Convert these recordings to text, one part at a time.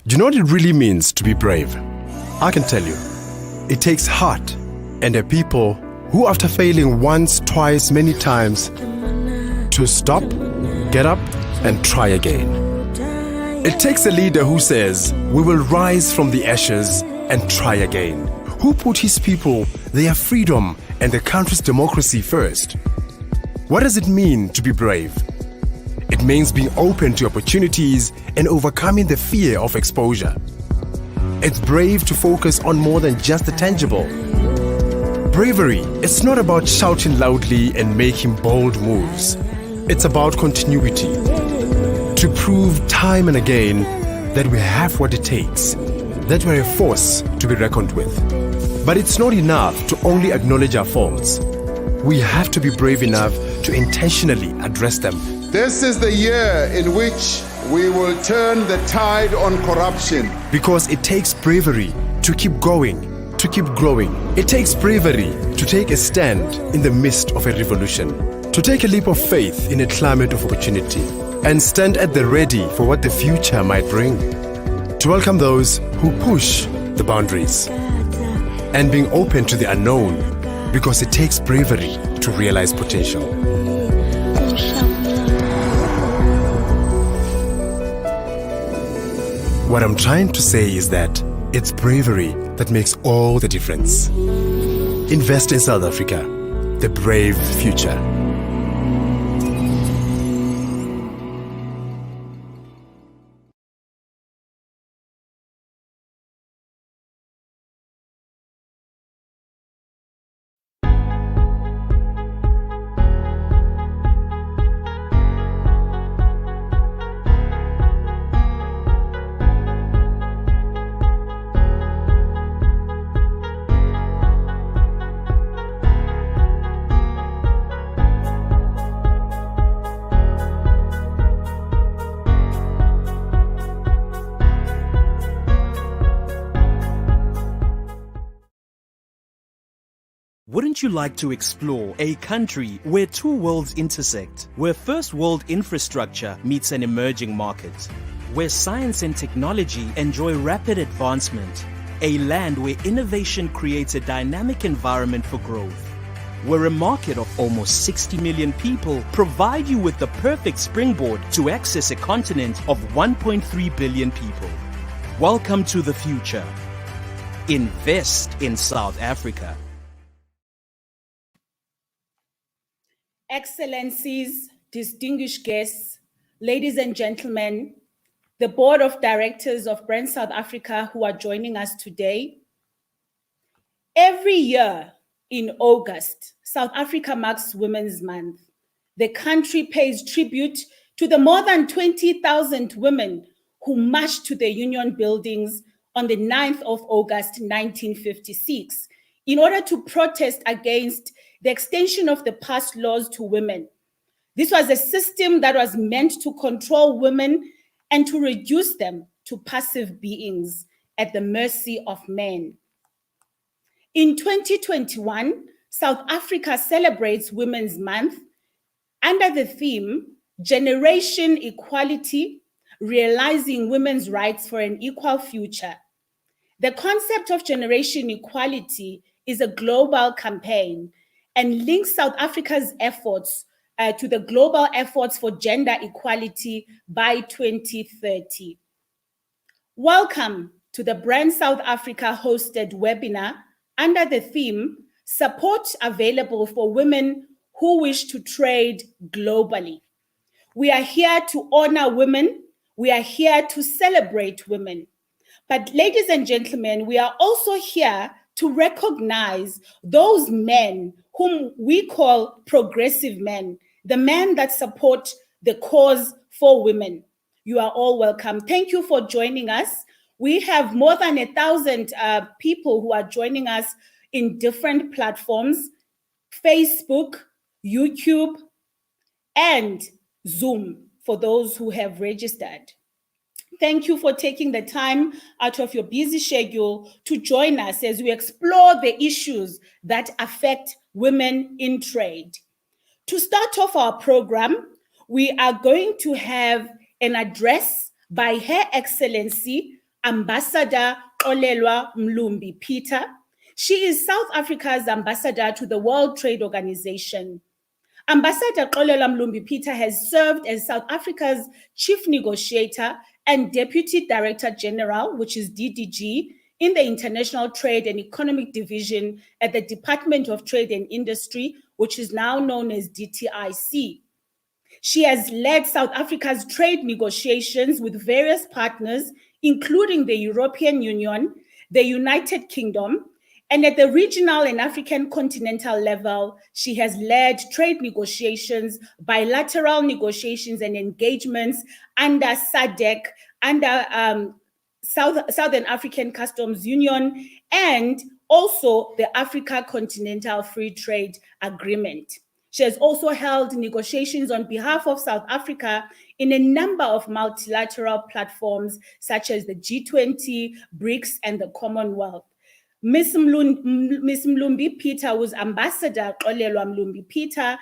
Do you know what it really means to be brave? I can tell you. It takes heart and a people who, after failing once, twice, many times, to stop, get up, and try again. It takes a leader who says, we will rise from the ashes and try again. Who put his people, their freedom, and the country's democracy first. What does it mean to be brave? It means being open to opportunities and overcoming the fear of exposure. It's brave to focus on more than just the tangible. Bravery, it's not about shouting loudly and making bold moves. It's about continuity. To prove time and again that we have what it takes, that we're a force to be reckoned with. But it's not enough to only acknowledge our faults. We have to be brave enough to intentionally address them. This is the year in which we will turn the tide on corruption. Because it takes bravery to keep going, to keep growing. It takes bravery to take a stand in the midst of a revolution, to take a leap of faith in a climate of opportunity, and stand at the ready for what the future might bring. To welcome those who push the boundaries and being open to the unknown, because it takes bravery to realize potential. What I'm trying to say is that it's bravery that makes all the difference. Invest in South Africa, the brave future. Wouldn't you like to explore a country where two worlds intersect, where first world infrastructure meets an emerging market, where science and technology enjoy rapid advancement, a land where innovation creates a dynamic environment for growth, where a market of almost 60 million people provide you with the perfect springboard to access a continent of 1.3 billion people? Welcome to the future. Invest in South Africa. Excellencies, distinguished guests, ladies and gentlemen, the board of directors of Brand South Africa who are joining us today. Every year in August, South Africa marks Women's Month. The country pays tribute to the more than 20,000 women who marched to the Union buildings on the 9th of August, 1956, in order to protest against the extension of the past laws to women. This was a system that was meant to control women and to reduce them to passive beings at the mercy of men. In 2021, South Africa celebrates Women's Month under the theme, Generation Equality, Realizing Women's Rights for an Equal Future. The concept of generation equality is a global campaign and links South Africa's efforts to the global efforts for gender equality by 2030. Welcome to the Brand South Africa hosted webinar under the theme, Support Available for Women Who Wish to Trade Globally. We are here to honor women. We are here to celebrate women. But ladies and gentlemen, we are also here to recognize those men whom we call progressive men, the men that support the cause for women. You are all welcome. Thank you for joining us. We have more than 1,000 people who are joining us in different platforms, Facebook, YouTube, and Zoom for those who have registered. Thank you for taking the time out of your busy schedule to join us as we explore the issues that affect women in trade. To start off our program, we are going to have an address by Her Excellency Ambassador Xolelwa Mlumbi-Peter. She is South Africa's ambassador to the World Trade Organization. Ambassador Xolelwa Mlumbi-Peter has served as South Africa's Chief Negotiator and Deputy Director General, which is DDG, in the International Trade and Economic Division at the Department of Trade and Industry, which is now known as DTIC. She has led South Africa's trade negotiations with various partners, including the European Union, the United Kingdom, and at the regional and African continental level, she has led trade negotiations, bilateral negotiations and engagements under SADC, under Southern African Customs Union, and also the Africa Continental Free Trade Agreement. She has also held negotiations on behalf of South Africa in a number of multilateral platforms such as the G20, BRICS, and the Commonwealth. Ms. Mlumbi-Peter, whose ambassador, Xolelwa Mlumbi-Peter,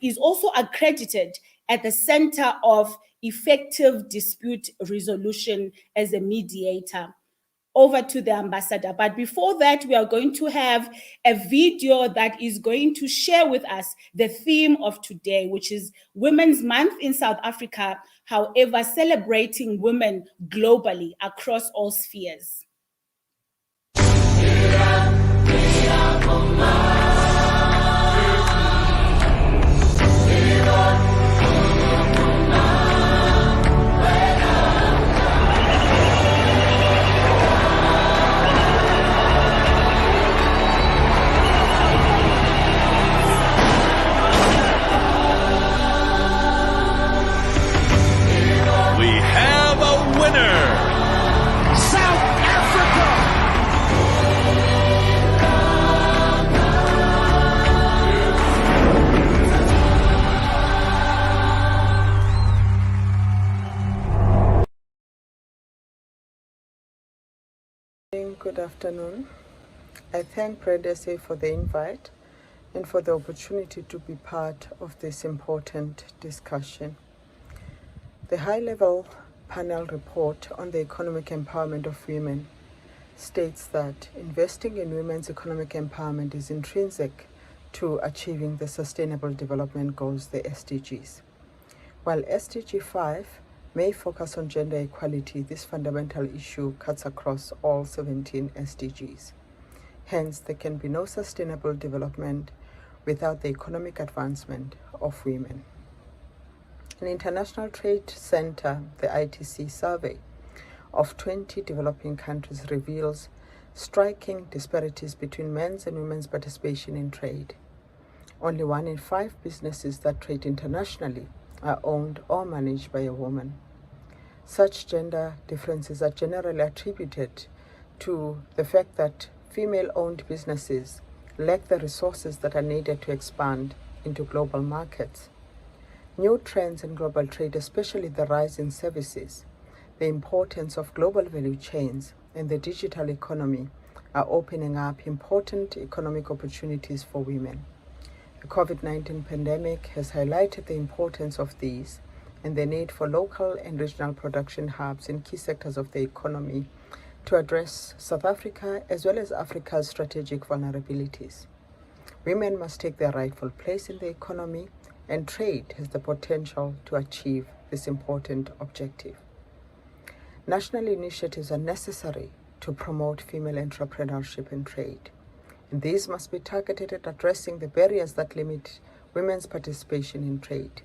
is also accredited at the Center of Effective Dispute Resolution as a mediator. Over to the ambassador. But before that, we are going to have a video that is going to share with us the theme of today, which is Women's Month in South Africa, however, celebrating women globally across all spheres. Good afternoon. I thank BradSA for the invite and for the opportunity to be part of this important discussion. The high-level panel report on the economic empowerment of women states that investing in women's economic empowerment is intrinsic to achieving the Sustainable Development Goals, the SDGs. While SDG 5 may focus on gender equality, this fundamental issue cuts across all 17 SDGs. Hence, there can be no sustainable development without the economic advancement of women. An International Trade Center, the ITC survey of 20 developing countries reveals striking disparities between men's and women's participation in trade. Only 1 in 5 businesses that trade internationally are owned or managed by a woman. Such gender differences are generally attributed to the fact that female-owned businesses lack the resources that are needed to expand into global markets. New trends in global trade, especially the rise in services, the importance of global value chains, and the digital economy are opening up important economic opportunities for women. The COVID-19 pandemic has highlighted the importance of these and the need for local and regional production hubs in key sectors of the economy to address South Africa as well as Africa's strategic vulnerabilities. Women must take their rightful place in the economy, and trade has the potential to achieve this important objective. National initiatives are necessary to promote female entrepreneurship and trade. And these must be targeted at addressing the barriers that limit women's participation in trade.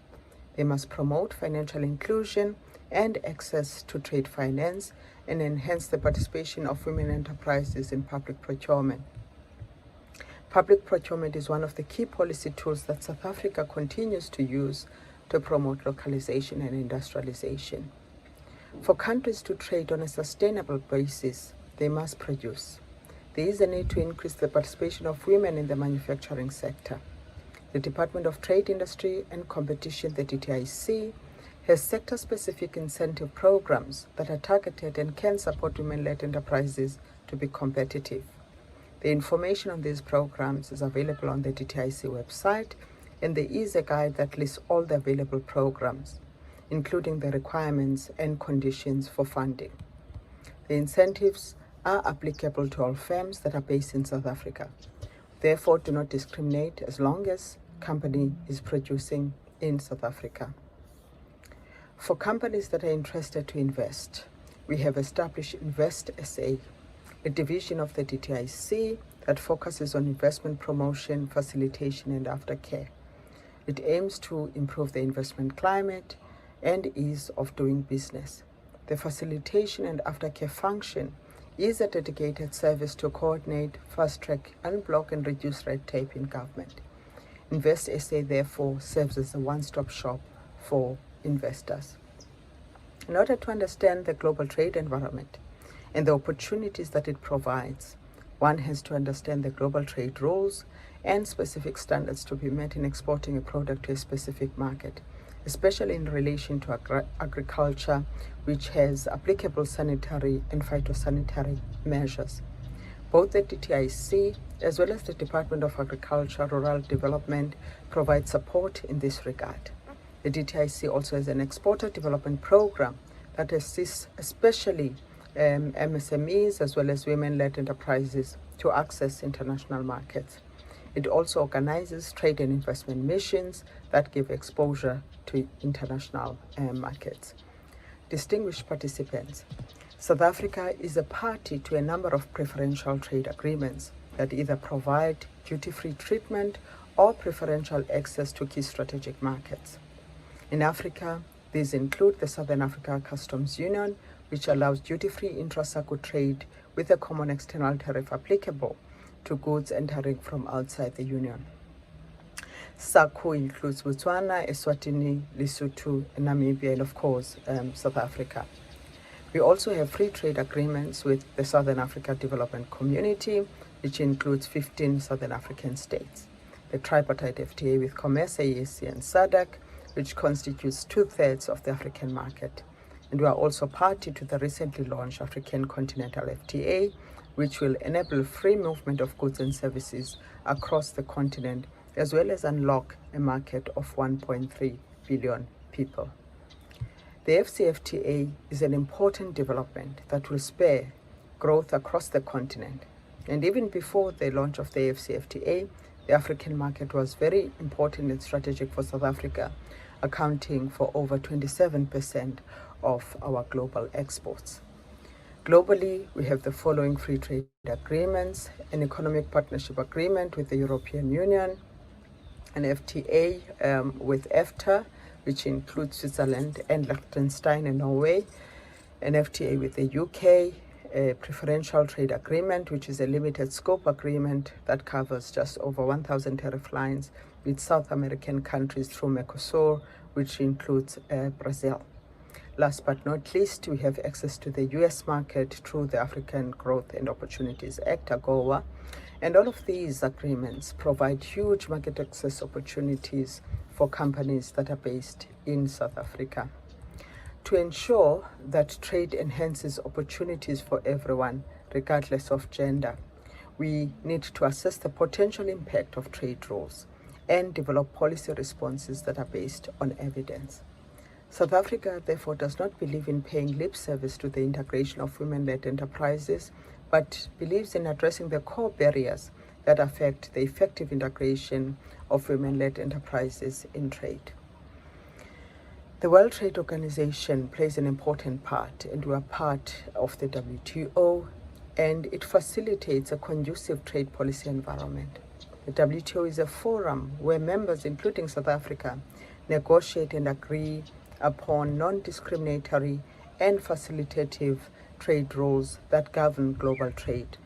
They must promote financial inclusion and access to trade finance and enhance the participation of women enterprises in public procurement. Public procurement is one of the key policy tools that South Africa continues to use to promote localization and industrialization. For countries to trade on a sustainable basis, they must produce. There is a need to increase the participation of women in the manufacturing sector. The Department of Trade, Industry and Competition, the DTIC, has sector-specific incentive programs that are targeted and can support women-led enterprises to be competitive. The information on these programs is available on the DTIC website, and there is a guide that lists all the available programs, including the requirements and conditions for funding. The incentives are applicable to all firms that are based in South Africa. Therefore, do not discriminate as long as company is producing in South Africa. For companies that are interested to invest, we have established Invest SA, a division of the DTIC that focuses on investment promotion, facilitation, and aftercare. It aims to improve the investment climate and ease of doing business. The facilitation and aftercare function is a dedicated service to coordinate, fast-track, unblock, and reduce red tape in government. Invest SA, therefore, serves as a one-stop shop for investors. In order to understand the global trade environment and the opportunities that it provides, one has to understand the global trade rules and specific standards to be met in exporting a product to a specific market, especially in relation to agriculture, which has applicable sanitary and phytosanitary measures. Both the DTIC as well as the Department of Agriculture, Rural Development provide support in this regard. The DTIC also has an exporter development program that assists especially MSMEs as well as women-led enterprises to access international markets. It also organizes trade and investment missions that give exposure to international markets. Distinguished participants, South Africa is a party to a number of preferential trade agreements that either provide duty-free treatment or preferential access to key strategic markets. In Africa, these include the Southern Africa Customs Union, which allows duty-free intra-SACU trade with a common external tariff applicable to goods entering from outside the Union. SACU includes Botswana, Eswatini, Lesotho, Namibia, and of course, South Africa. We also have free trade agreements with the Southern Africa Development Community, which includes 15 Southern African states. The tripartite FTA with COMESA, EAC, and SADC, which constitutes 2/3 of the African market. And we are also party to the recently launched African Continental FTA, which will enable free movement of goods and services across the continent, as well as unlock a market of 1.3 billion people. The AfCFTA is an important development that will spur growth across the continent. And even before the launch of the AfCFTA, the African market was very important and strategic for South Africa, accounting for over 27% of our global exports. Globally, we have the following free trade agreements: an economic partnership agreement with the European Union, an FTA with EFTA, which includes Switzerland and Liechtenstein and Norway, an FTA with the UK, a preferential trade agreement, which is a limited scope agreement that covers just over 1,000 tariff lines with South American countries through Mercosur, which includes Brazil. Last but not least, we have access to the US market through the African Growth and Opportunities Act, AGOA. And all of these agreements provide huge market access opportunities for companies that are based in South Africa. To ensure that trade enhances opportunities for everyone, regardless of gender, we need to assess the potential impact of trade rules and develop policy responses that are based on evidence. South Africa, therefore, does not believe in paying lip service to the integration of women-led enterprises, but believes in addressing the core barriers that affect the effective integration of women-led enterprises in trade. The World Trade Organization plays an important part, and we are part of the WTO, and it facilitates a conducive trade policy environment. The WTO is a forum where members, including South Africa, negotiate and agree upon non-discriminatory and facilitative trade rules that govern global trade.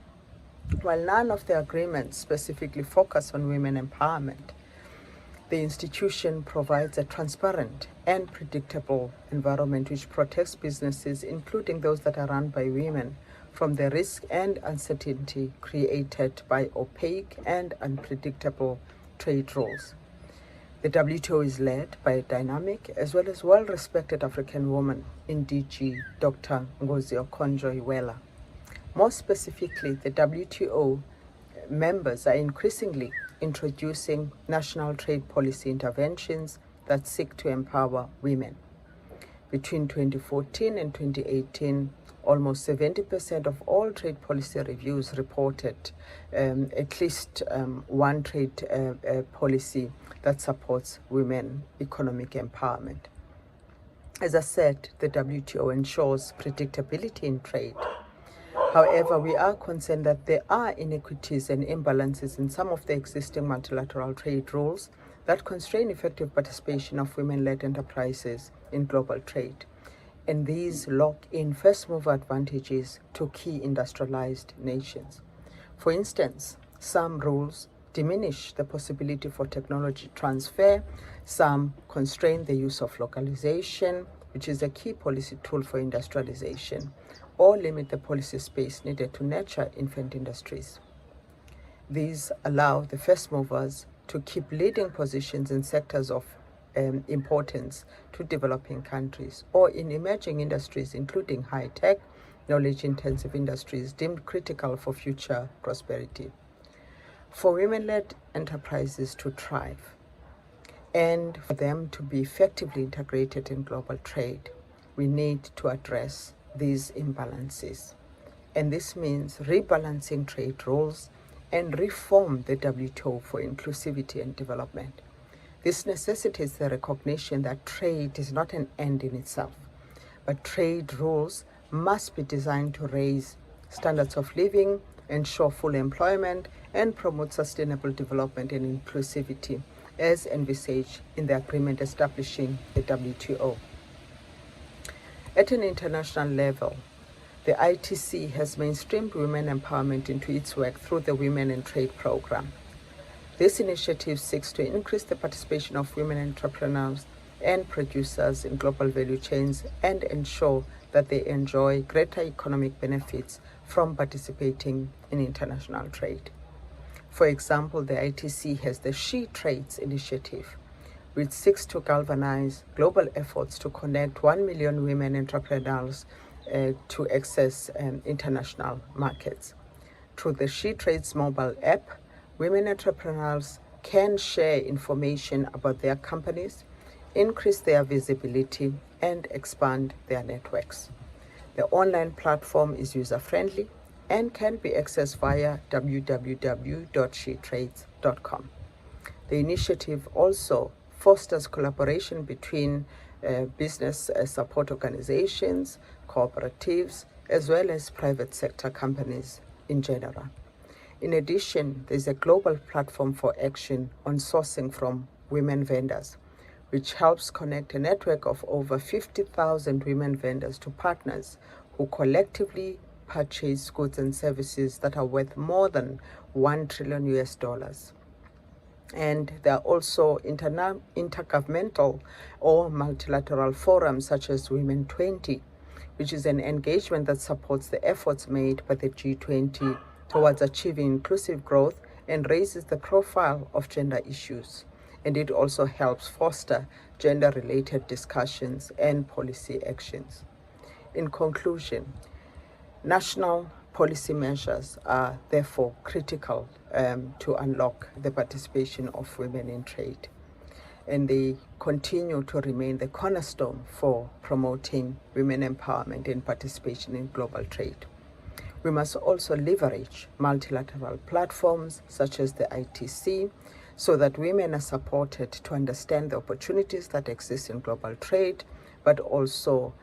While none of the agreements specifically focus on women empowerment, the institution provides a transparent and predictable environment which protects businesses, including those that are run by women, from the risk and uncertainty created by opaque and unpredictable trade rules. The WTO is led by a dynamic as well as well-respected African woman in DG, Dr. Ngozi Okonjo-Iweala. More specifically, the WTO members are increasingly introducing national trade policy interventions that seek to empower women. Between 2014 and 2018, almost 70% of all trade policy reviews reported at least one trade policy that supports women economic empowerment. As I said, the WTO ensures predictability in trade. However, we are concerned that there are inequities and imbalances in some of the existing multilateral trade rules that constrain effective participation of women-led enterprises in global trade. And these lock in first-mover advantages to key industrialized nations. For instance, some rules diminish the possibility for technology transfer, some constrain the use of localization, which is a key policy tool for industrialization, or limit the policy space needed to nurture infant industries. These allow the first movers to keep leading positions in sectors of importance to developing countries or in emerging industries, including high-tech, knowledge-intensive industries deemed critical for future prosperity. For women-led enterprises to thrive and for them to be effectively integrated in global trade, we need to address these imbalances. And this means rebalancing trade rules and reform the WTO for inclusivity and development. This necessitates the recognition that trade is not an end in itself, but trade rules must be designed to raise standards of living, ensure full employment, and promote sustainable development and inclusivity, as envisaged in the agreement establishing the WTO. At an international level, the ITC has mainstreamed women empowerment into its work through the Women in Trade program. This initiative seeks to increase the participation of women entrepreneurs and producers in global value chains and ensure that they enjoy greater economic benefits from participating in international trade. For example, the ITC has the She Trades initiative, which seeks to galvanize global efforts to connect 1 million women entrepreneurs to access international markets. Through the She Trades mobile app, women entrepreneurs can share information about their companies, increase their visibility, and expand their networks. The online platform is user-friendly and can be accessed via www.shetrades.com. The initiative also fosters collaboration between business support organizations, cooperatives, as well as private sector companies in general. In addition, there's a global platform for action on sourcing from women vendors, which helps connect a network of over 50,000 women vendors to partners who collectively purchase goods and services that are worth more than $1 trillion US. And there are also intergovernmental or multilateral forums such as Women 20, which is an engagement that supports the efforts made by the G20 towards achieving inclusive growth and raises the profile of gender issues. And it also helps foster gender-related discussions and policy actions. In conclusion, national policy measures are therefore critical to unlock the participation of women in trade. And they continue to remain the cornerstone for promoting women empowerment and participation in global trade. We must also leverage multilateral platforms such as the ITC so that women are supported to understand the opportunities that exist in global trade, but also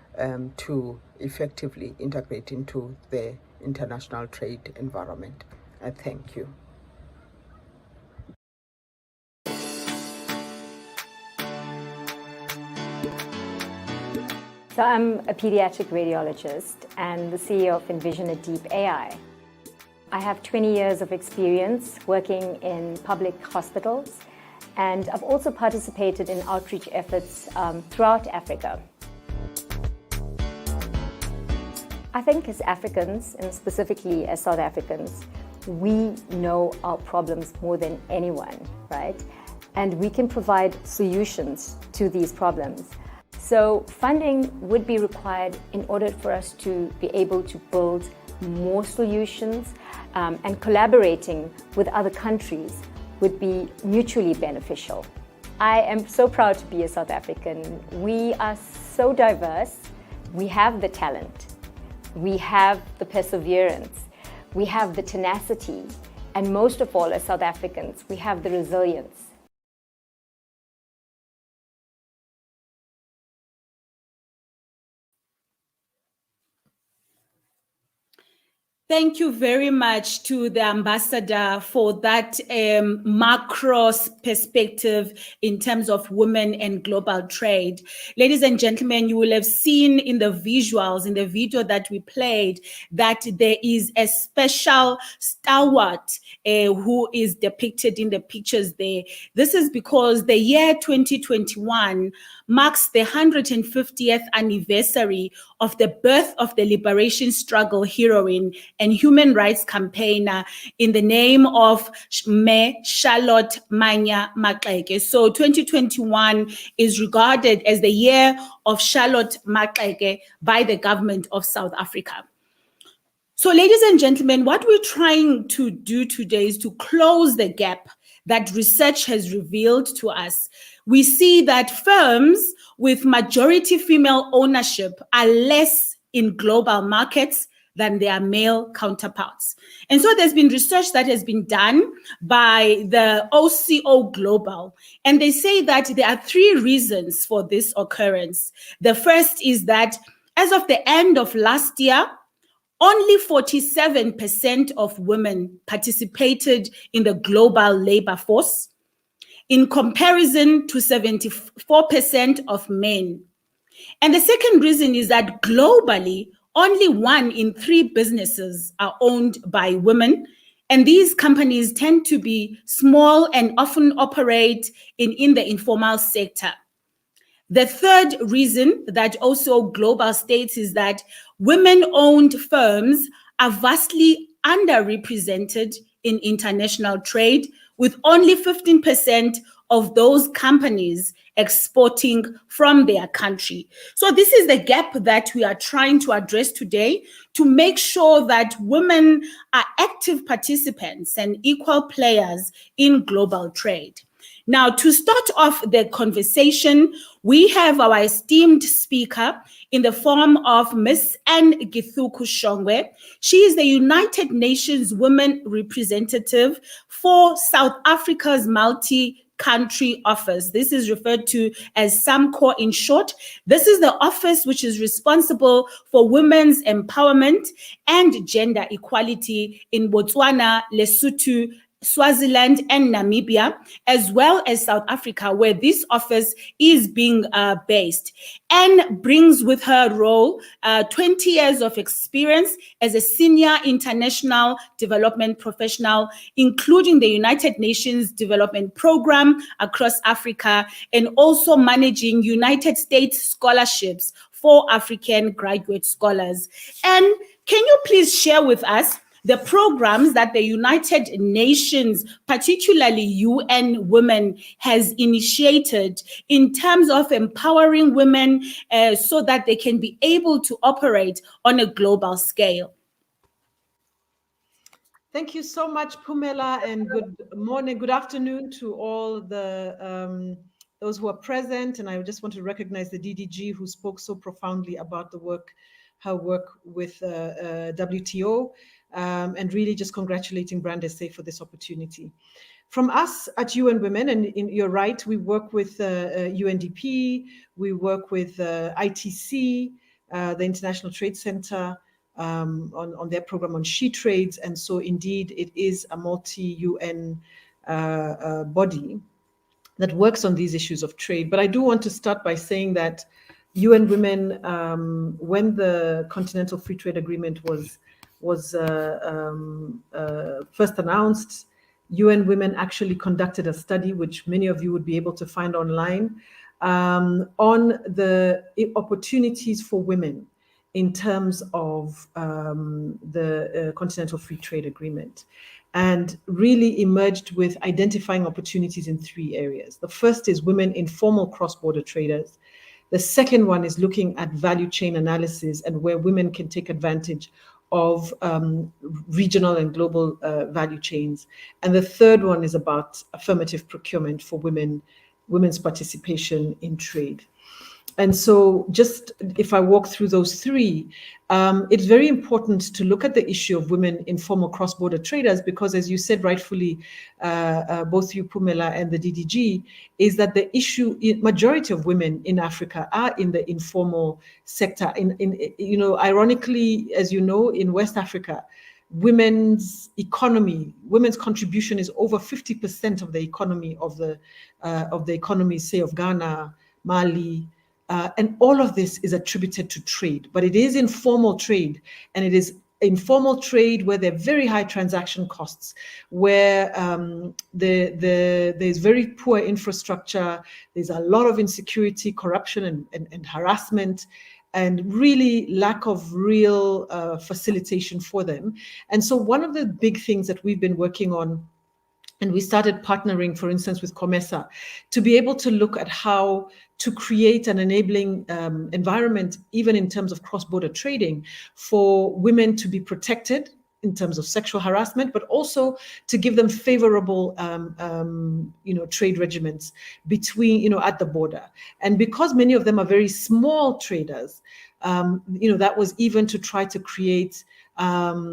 to effectively integrate into the international trade environment. I thank you. So I'm a pediatric radiologist and the CEO of Envision a Deep AI. I have 20 years of experience working in public hospitals, and I've also participated in outreach efforts throughout Africa. I think as Africans, and specifically as South Africans, we know our problems more than anyone, right? And we can provide solutions to these problems. So funding would be required in order for us to be able to build more solutions, and collaborating with other countries would be mutually beneficial. I am so proud to be a South African. We are so diverse. We have the talent, we have the perseverance, we have the tenacity, and most of all, as South Africans, we have the resilience. Thank you very much to the ambassador for that macro perspective in terms of women and global trade. Ladies and gentlemen, you will have seen in the visuals, in the video that we played, that there is a special stalwart who is depicted in the pictures there. This is because the year 2021 marks the 150th anniversary of the birth of the liberation struggle heroine and human rights campaigner in the name of Me Charlotte Manya Maxeke. So 2021 is regarded as the year of Charlotte Maxeke by the government of South Africa. So ladies and gentlemen, what we're trying to do today is to close the gap that research has revealed to us. We see that firms with majority female ownership are less in global markets than their male counterparts. And so there's been research that has been done by the OCO Global, and they say that there are 3 reasons for this occurrence. The first is that as of the end of last year, only 47% of women participated in the global labor force, in comparison to 74% of men. And the second reason is that globally, only 1 in 3 businesses are owned by women, and these companies tend to be small and often operate in the informal sector. The third reason that also Global states is that women-owned firms are vastly underrepresented in international trade, with only 15% of those companies exporting from their country. So this is the gap that we are trying to address today, to make sure that women are active participants and equal players in global trade. Now, to start off the conversation, we have our esteemed speaker in the form of Ms. Anne Githuku-Shongwe. She is the United Nations Women Representative for South Africa's Multi-Country Office. This is referred to as SAMCO in short. This is the office which is responsible for women's empowerment and gender equality in Botswana, Lesotho, Swaziland and Namibia, as well as South Africa, where this office is being based. Anne brings with her role 20 years of experience as a senior international development professional, including the United Nations Development Program across Africa, and also managing United States scholarships for African graduate scholars. And can you please share with us the programs that the United Nations, particularly UN Women, has initiated in terms of empowering women so that they can be able to operate on a global scale? Thank you so much, Pumela, and good morning, good afternoon to all the those who are present. And I just want to recognize the DDG who spoke so profoundly about the work, her work with WTO. And really just congratulating Brand SA for this opportunity. From us at UN Women, and you're right, we work with UNDP, we work with ITC, the International Trade Center, on their program on she trades. And so indeed, it is a multi-UN body that works on these issues of trade. But I do want to start by saying that UN Women, when the Continental Free Trade Agreement was first announced, UN Women actually conducted a study, which many of you would be able to find online, on the opportunities for women in terms of the Continental Free Trade Agreement, and really emerged with identifying opportunities in 3 areas. The first is women informal cross-border traders. The second one is looking at value chain analysis and where women can take advantage of regional and global value chains. And the third one is about affirmative procurement for women's participation in trade. And so just if I walk through those three, it's very important to look at the issue of women informal cross-border traders, because as you said rightfully, both you, Pumela, and the DDG, is that the issue, majority of women in Africa are in the informal sector. Ironically, as you know, in West Africa, women's contribution is over 50% of the economy of the economies, say, of Ghana, Mali, and all of this is attributed to trade, but it is informal trade, and it is informal trade where there are very high transaction costs, where there's very poor infrastructure, there's a lot of insecurity, corruption, and harassment, and really lack of real facilitation for them. And so one of the big things that we've been working on, and we started partnering, for instance, with COMESA, to be able to look at how to create an enabling environment, even in terms of cross-border trading, for women to be protected in terms of sexual harassment, but also to give them favorable, trade regimens between, at the border. And because many of them are very small traders, that was even to try to create, a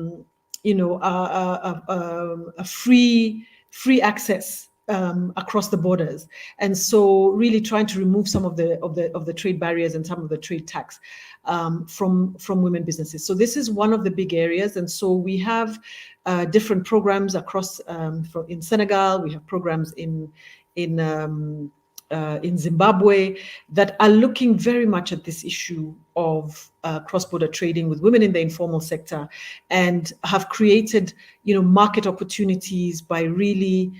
free access across the borders, and so really trying to remove some of the trade barriers and some of the trade tax from women businesses. So this is one of the big areas, and so we have different programs across. In Senegal, we have programs in Zimbabwe that are looking very much at this issue of cross-border trading with women in the informal sector, and have created, market opportunities by really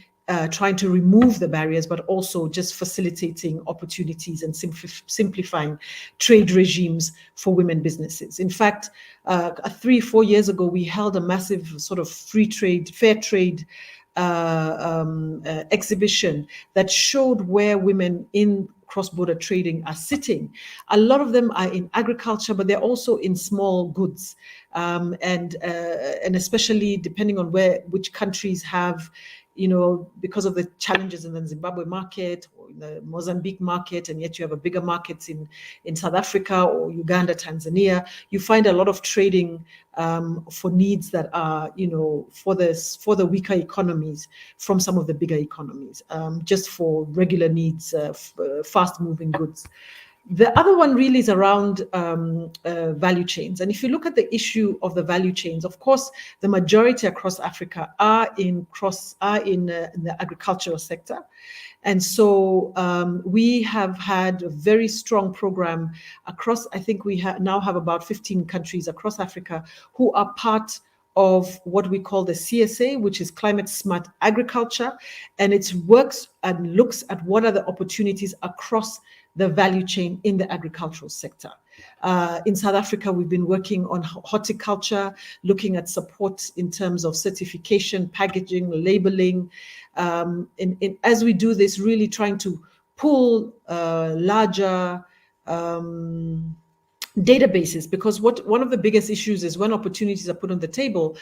trying to remove the barriers, but also just facilitating opportunities and simplifying trade regimes for women businesses. In fact, 3-4 years ago, we held a massive sort of fair trade exhibition that showed where women in cross-border trading are sitting. A lot of them are in agriculture, but they're also in small goods, and especially depending on which countries have, because of the challenges in the Zimbabwe market or in the Mozambique market, and yet you have a bigger markets in South Africa or Uganda, Tanzania, you find a lot of trading for needs that are, for the weaker economies from some of the bigger economies, just for regular needs, fast-moving goods. The other one really is around value chains. And if you look at the issue of the value chains, of course, the majority across Africa are in the agricultural sector. And so we have had a very strong program across, I think we now have about 15 countries across Africa who are part of what we call the CSA, which is Climate Smart Agriculture. And it works and looks at what are the opportunities across the value chain in the agricultural sector. In South Africa, we've been working on horticulture, looking at support in terms of certification, packaging, labeling. As we do this, really trying to pull larger databases, because one of the biggest issues is when opportunities are put on the table,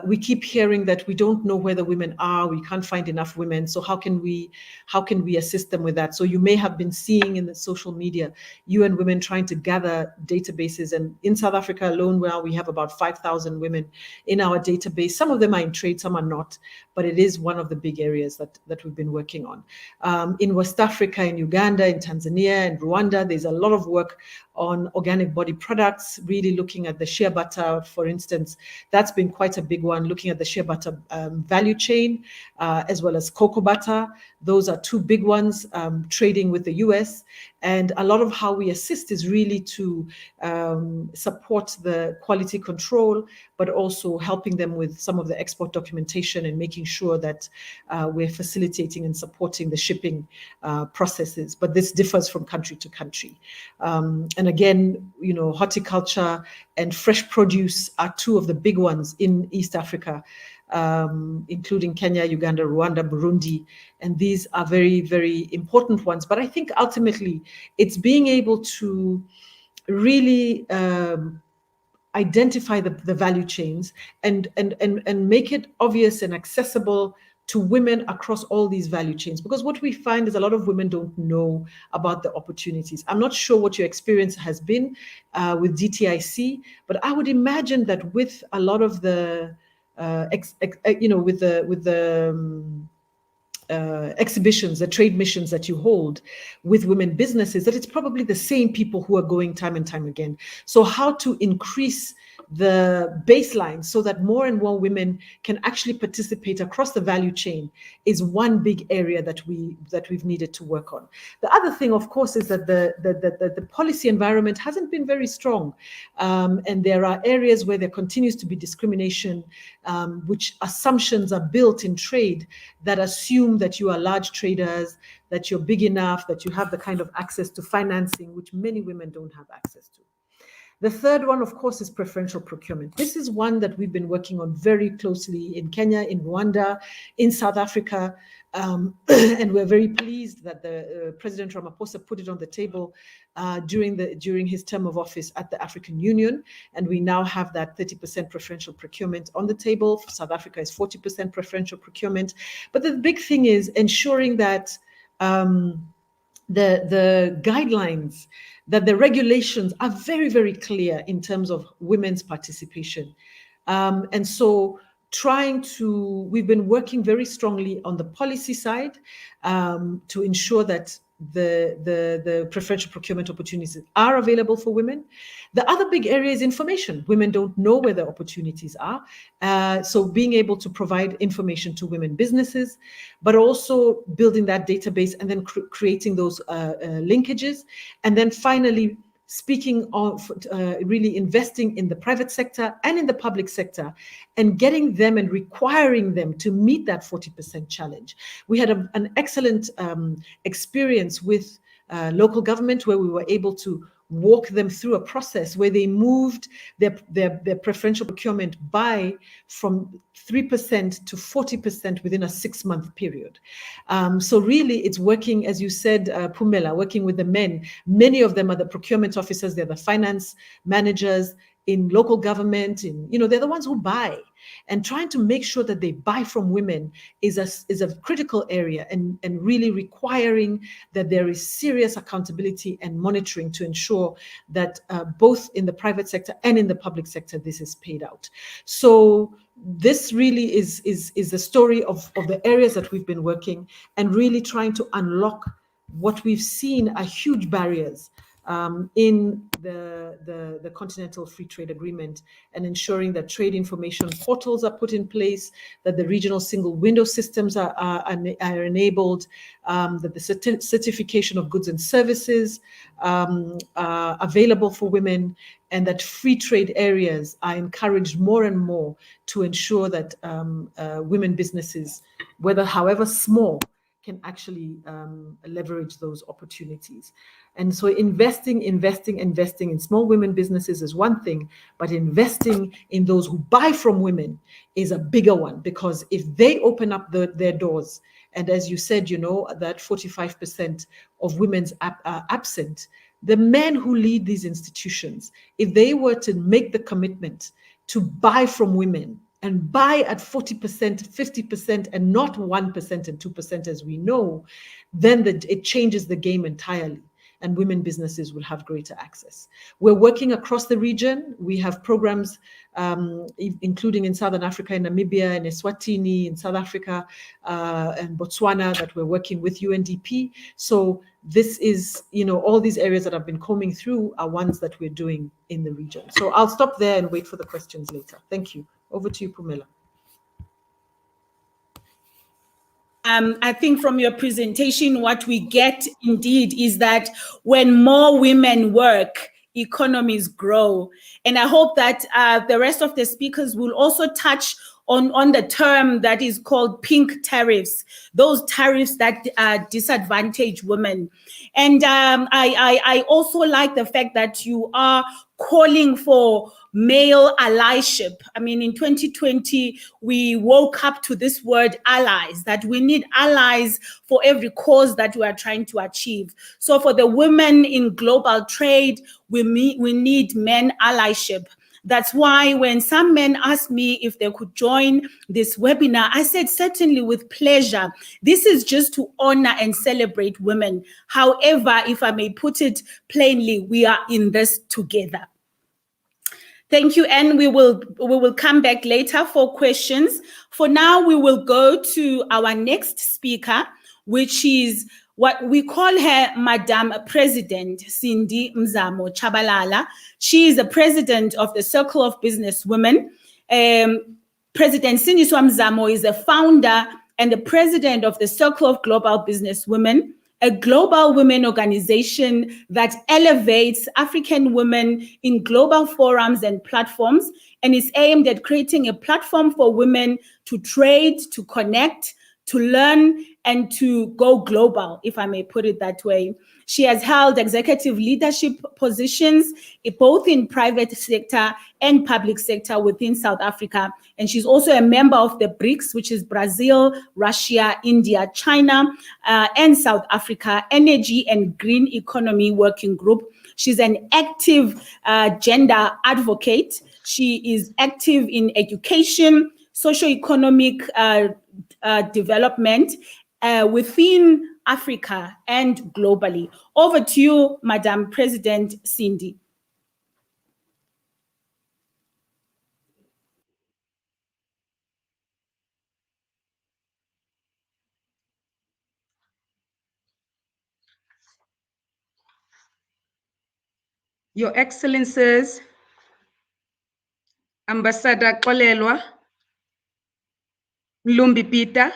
we keep hearing that we don't know where the women are, we can't find enough women, so how can we assist them with that? So you may have been seeing in the social media, UN Women trying to gather databases, and in South Africa alone, where we have about 5,000 women in our database. Some of them are in trade, some are not, but it is one of the big areas that we've been working on. In West Africa, in Uganda, in Tanzania, and Rwanda, there's a lot of work on organic body products, really looking at the shea butter, for instance. That's been quite a big one, looking at the shea butter value chain, as well as cocoa butter. Those are two big ones, trading with the US. And a lot of how we assist is really to support the quality control, but also helping them with some of the export documentation and making sure that we're facilitating and supporting the shipping processes. But this differs from country to country. And again, horticulture and fresh produce are two of the big ones in East Africa, including Kenya, Uganda, Rwanda, Burundi. And these are very, very important ones. But I think ultimately it's being able to really identify the value chains and make it obvious and accessible to women across all these value chains, because what we find is a lot of women don't know about the opportunities. I'm not sure what your experience has been with DTIC, but I would imagine that with a lot of the exhibitions, the trade missions that you hold with women businesses, that it's probably the same people who are going time and time again. So how to increase the baseline so that more and more women can actually participate across the value chain is one big area that we've needed to work on. The other thing, of course, is that the policy environment hasn't been very strong, and there are areas where there continues to be discrimination, which assumptions are built in trade that assume that you are large traders, that you're big enough, that you have the kind of access to financing which many women don't have access to. The third one, of course, is preferential procurement. This is one that we've been working on very closely in Kenya, in Rwanda, in South Africa, and we're very pleased that the President Ramaphosa put it on the table during his term of office at the African Union, and we now have that 30% preferential procurement on the table. For South Africa is 40% preferential procurement. But the big thing is ensuring that the guidelines, that the regulations are very, very clear in terms of women's participation. And so we've been working very strongly on the policy side to ensure that the preferential procurement opportunities are available for women. The other big area is information. Women don't know where the opportunities are. So being able to provide information to women businesses, but also building that database and then creating those linkages. And then finally, speaking of really investing in the private sector and in the public sector and getting them and requiring them to meet that 40% challenge. We had an excellent experience with local government where we were able to walk them through a process where they moved their preferential procurement from 3% to 40% within a 6-month period. So really it's working, as you said, Pumela, working with the men. Many of them are the procurement officers, they're the finance managers in local government, they're the ones who buy. And trying to make sure that they buy from women is a critical area, and really requiring that there is serious accountability and monitoring to ensure that both in the private sector and in the public sector, this is paid out. So this really is the story of the areas that we've been working and really trying to unlock what we've seen are huge barriers in the Continental Free Trade Agreement, and ensuring that trade information portals are put in place, that the regional single window systems are enabled, that the certification of goods and services are available for women, and that free trade areas are encouraged more and more to ensure that women businesses, however small, can actually leverage those opportunities. And so investing in small women businesses is one thing, but investing in those who buy from women is a bigger one, because if they open up their doors, and as you said, that 45% of women are absent, the men who lead these institutions, if they were to make the commitment to buy from women, and buy at 40%, 50%, and not 1% and 2% as we know, then it changes the game entirely, and women businesses will have greater access. We're working across the region. We have programs, including in Southern Africa, in Namibia, in Eswatini, in South Africa, and Botswana, that we're working with UNDP. So this is, all these areas that have been coming through are ones that we're doing in the region. So I'll stop there and wait for the questions later. Thank you. Over to you, Pumela. I think from your presentation, what we get indeed is that when more women work, economies grow. And I hope that the rest of the speakers will also touch on the term that is called pink tariffs, those tariffs that disadvantage women. And I also like the fact that you are calling for male allyship. I mean, in 2020, we woke up to this word allies, that we need allies for every cause that we are trying to achieve. So for the women in global trade, we need men allyship. That's why when some men asked me if they could join this webinar, I said, certainly, with pleasure. This is just to honor and celebrate women. However, if I may put it plainly, we are in this together. Thank you, and we will come back later for questions. For now, we will go to our next speaker, which is what we call her Madam President Sindi Mzamo Tshabalala. She is the president of the Circle of Businesswomen. President Sindi Mzamo is the founder and the president of the Circle of Global Businesswomen, a global women organization that elevates African women in global forums and platforms, and is aimed at creating a platform for women to trade, to connect, to learn, and to go global, if I may put it that way. She has held executive leadership positions both in private sector and public sector within South Africa. And she's also a member of the BRICS, which is Brazil, Russia, India, China, and South Africa Energy and Green Economy Working Group. She's an active gender advocate. She is active in education, socio-economic development within Africa and globally. Over to you, Madam President Sindi. Your Excellencies, Ambassador Xolelwa Mlumbi-Peter,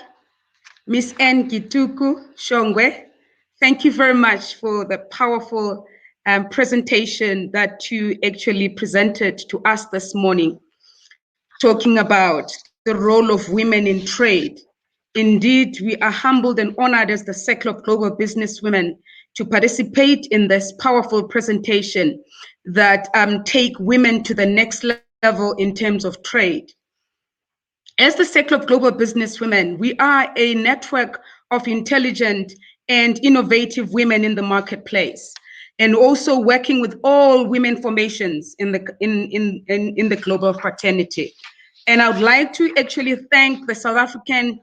Ms. N. Githuku-Shongwe, thank you very much for the powerful presentation that you actually presented to us this morning, talking about the role of women in trade. Indeed, we are humbled and honored as the Circle of Global Businesswomen to participate in this powerful presentation that take women to the next level in terms of trade. As the Circle of Global Businesswomen, we are a network of intelligent and innovative women in the marketplace, and also working with all women formations in the global fraternity. And I would like to actually thank the South African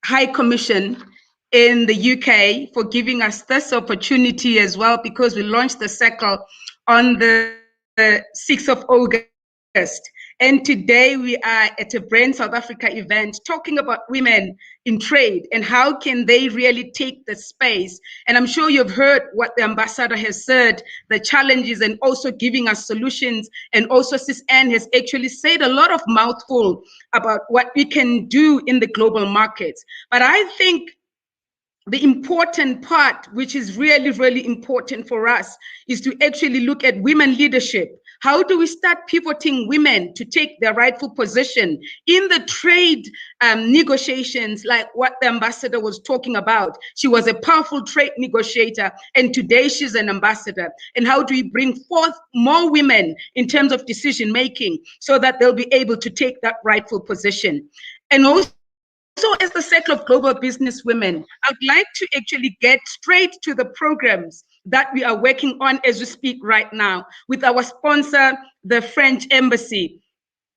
High Commission in the UK for giving us this opportunity as well, because we launched the Circle on the 6th of August. And today we are at a Brand South Africa event talking about women in trade and how can they really take the space. And I'm sure you've heard what the ambassador has said, the challenges, and also giving us solutions. And also Sis Anne has actually said a lot of mouthful about what we can do in the global markets. But I think the important part, which is really, really important for us, is to actually look at women leadership. How do we start pivoting women to take their rightful position in the trade negotiations, like what the ambassador was talking about? She was a powerful trade negotiator, and today she's an ambassador. And how do we bring forth more women in terms of decision making so that they'll be able to take that rightful position? And also, as the Circle of Global Businesswomen, I'd like to actually get straight to the programs that we are working on as we speak right now with our sponsor, the French Embassy.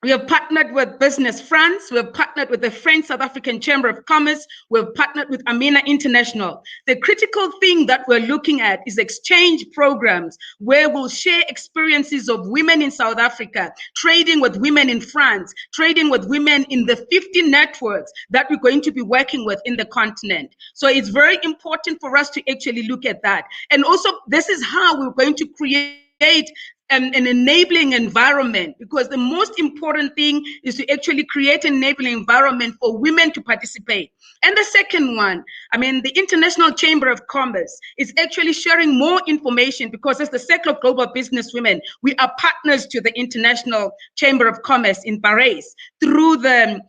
We have partnered with Business France. We have partnered with the French South African Chamber of Commerce. We have partnered with Amina International. The critical thing that we're looking at is exchange programs where we'll share experiences of women in South Africa, trading with women in France, trading with women in the 50 networks that we're going to be working with in the continent. So it's very important for us to actually look at that. And also, this is how we're going to create an enabling environment, because the most important thing is to actually create an enabling environment for women to participate. And the second one, the International Chamber of Commerce is actually sharing more information, because as the Circle of Global Businesswomen, we are partners to the International Chamber of Commerce in Paris through the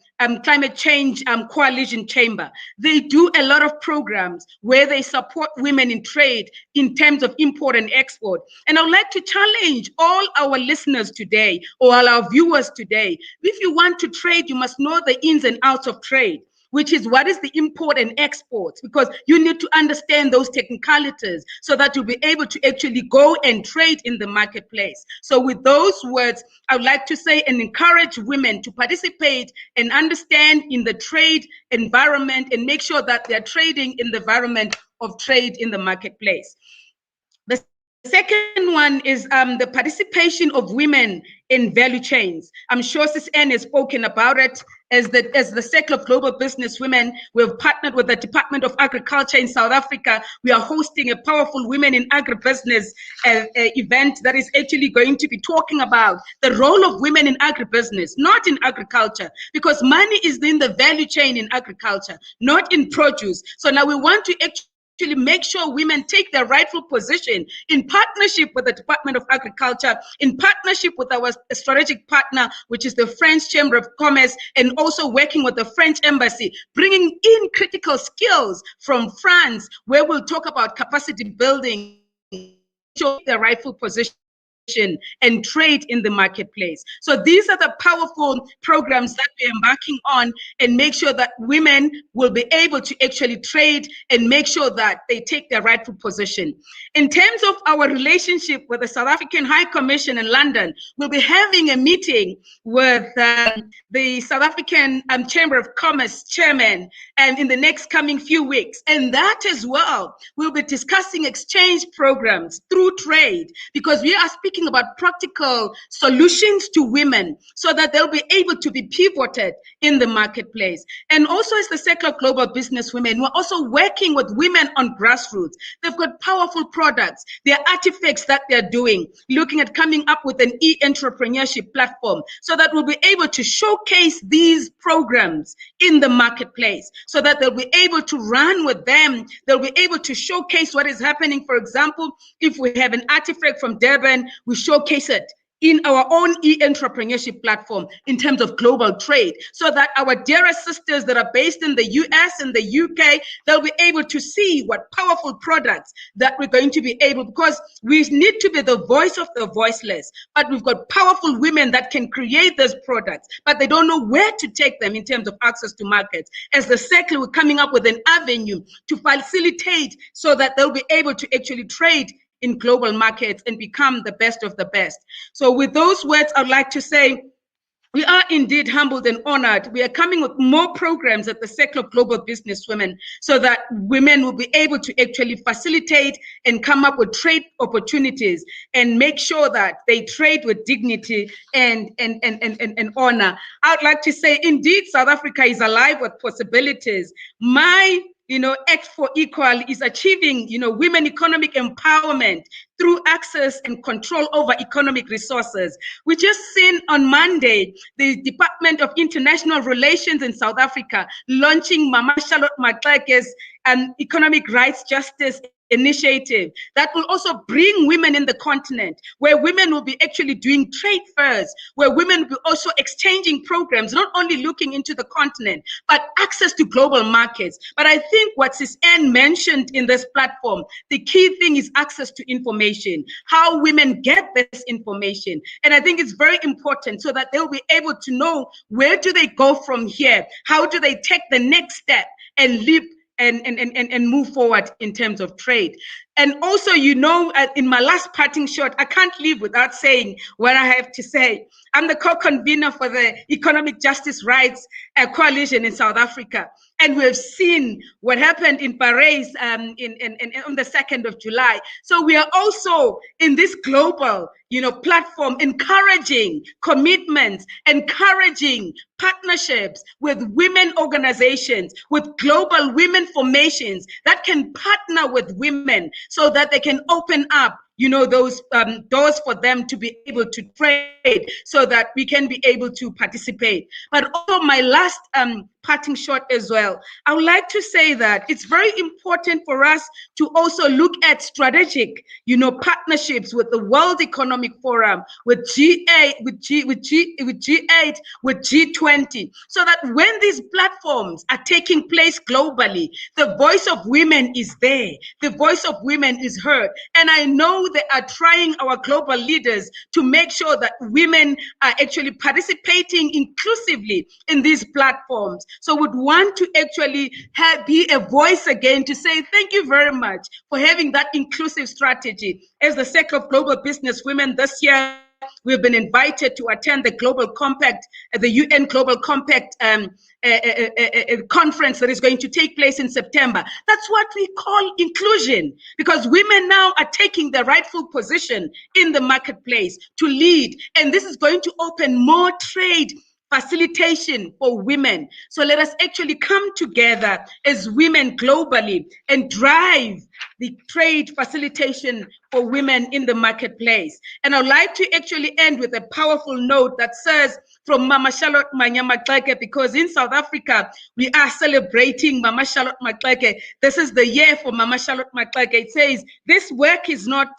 Climate Change Coalition Chamber. They do a lot of programs where they support women in trade in terms of import and export. And I would like to challenge all our listeners today, or all our viewers today, if you want to trade, you must know the ins and outs of trade. which is what is the import and export, because you need to understand those technicalities so that you'll be able to actually go and trade in the marketplace. So with those words, I would like to say and encourage women to participate and understand in the trade environment and make sure that they're trading in the environment of trade in the marketplace. The second one is the participation of women in value chains. I'm sure Sis Anne has spoken about it. As the Circle of Global Businesswomen, we've partnered with the Department of Agriculture in South Africa. We are hosting a powerful Women in Agribusiness event that is actually going to be talking about the role of women in agribusiness, not in agriculture, because money is in the value chain in agriculture, not in produce. So now we want to actually make sure women take their rightful position in partnership with the Department of Agriculture, in partnership with our strategic partner, which is the French Chamber of Commerce, and also working with the French Embassy, bringing in critical skills from France, where we'll talk about capacity building, show their rightful position and trade in the marketplace. So these are the powerful programs that we're embarking on, and make sure that women will be able to actually trade and make sure that they take their rightful position. In terms of our relationship with the South African High Commission in London, we'll be having a meeting with the South African Chamber of Commerce chairman, and in the next coming few weeks. And that as well, we'll be discussing exchange programs through trade, because we are speaking about practical solutions to women so that they'll be able to be pivoted in the marketplace. And also, as the Circle of Global Businesswomen, we're also working with women on grassroots. They've got powerful products. There are artifacts that they're doing, looking at coming up with an e-entrepreneurship platform so that we'll be able to showcase these programs in the marketplace so that they'll be able to run with them. They'll be able to showcase what is happening. For example, if we have an artifact from Durban, we showcase it in our own e-entrepreneurship platform in terms of global trade, so that our dearest sisters that are based in the US and the UK, they'll be able to see what powerful products that we're going to be able, because we need to be the voice of the voiceless, but we've got powerful women that can create those products, but they don't know where to take them in terms of access to markets. As the Circle, we're coming up with an avenue to facilitate so that they'll be able to actually trade in global markets and become the best of the best. So with those words, I'd like to say, we are indeed humbled and honored. We are coming with more programs at the Circle of Global Businesswomen so that women will be able to actually facilitate and come up with trade opportunities and make sure that they trade with dignity and honor. I'd like to say, indeed, South Africa is alive with possibilities. My Act for Equal is achieving, women economic empowerment through access and control over economic resources. We just seen on Monday, the Department of International Relations in South Africa launching Mama Charlotte Maxake's Economic Rights Justice initiative that will also bring women in the continent, where women will be actually doing trade fairs, where women will be also exchanging programs, not only looking into the continent, but access to global markets. But I think what Sis Anne mentioned in this platform, the key thing is access to information, how women get this information. And I think it's very important so that they'll be able to know, where do they go from here? How do they take the next step and leap and move forward in terms of trade? And also, in my last parting shot, I can't leave without saying what I have to say. I'm the co-convener for the Economic Justice Rights Coalition in South Africa. And we've seen what happened in Paris on the 2nd of July. So we are also in this global, platform, encouraging commitments, encouraging partnerships with women organizations, with global women formations that can partner with women so that they can open up those doors for them to be able to trade so that we can be able to participate. But also my last parting shot as well, I would like to say that it's very important for us to also look at strategic, partnerships with the World Economic Forum, with G8, with G8, with G20, so that when these platforms are taking place globally, the voice of women is there, the voice of women is heard. And I know they are trying, our global leaders, to make sure that women are actually participating inclusively in these platforms. So would want to actually be a voice again to say thank you very much for having that inclusive strategy. As the Circle of Global Business Women this year, we've been invited to attend the Global Compact, the UN Global Compact conference that is going to take place in September. That's what we call inclusion, because women now are taking the rightful position in the marketplace to lead. And this is going to open more trade facilitation for women. So let us actually come together as women globally and drive the trade facilitation for women in the marketplace. And I'd like to actually end with a powerful note that says from Mama Charlotte Maxeke, because in South Africa, we are celebrating Mama Charlotte Maxeke. This is the year for Mama Charlotte Maxeke. It says, this work is not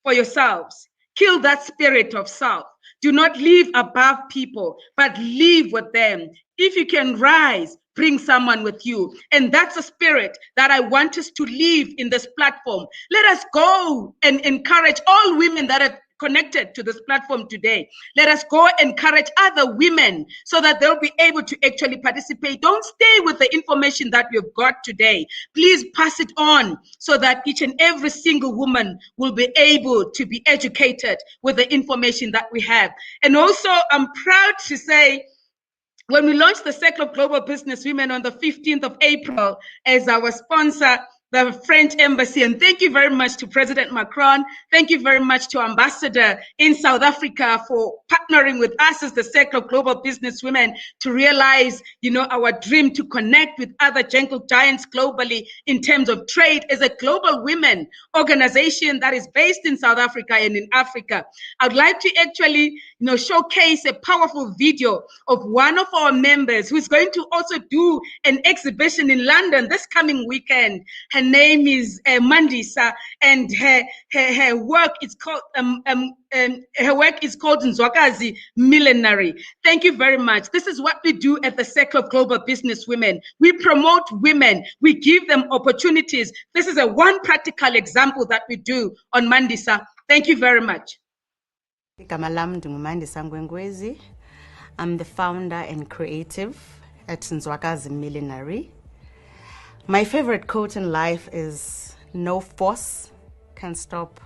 for yourselves. Kill that spirit of self. Do not live above people, but live with them. If you can rise, bring someone with you. And that's a spirit that I want us to live in this platform. Let us go and encourage all women that are connected to this platform today. Let us go encourage other women so that they'll be able to actually participate. Don't stay with the information that you've got today. Please pass it on so that each and every single woman will be able to be educated with the information that we have. And also, I'm proud to say, when we launched the Circle of Global Business Women on the 15th of April as our sponsor, the French Embassy, and thank you very much to President Macron. Thank you very much to Ambassador in South Africa for partnering with us as the Circle of Global Business Women to realize, our dream to connect with other gentle giants globally in terms of trade as a global women organization that is based in South Africa and in Africa. I'd like to actually, showcase a powerful video of one of our members who's going to also do an exhibition in London this coming weekend. Her name is Mandisa, and her work is called Nzwakazi Millenary. Thank you very much. This is what we do at the Circle of Global Business Women. We promote women. We give them opportunities. This is one practical example that we do on Mandisa. Thank you very much. I'm the founder and creative at Nzwakazi Millenary. My favorite quote in life is, "No force can stop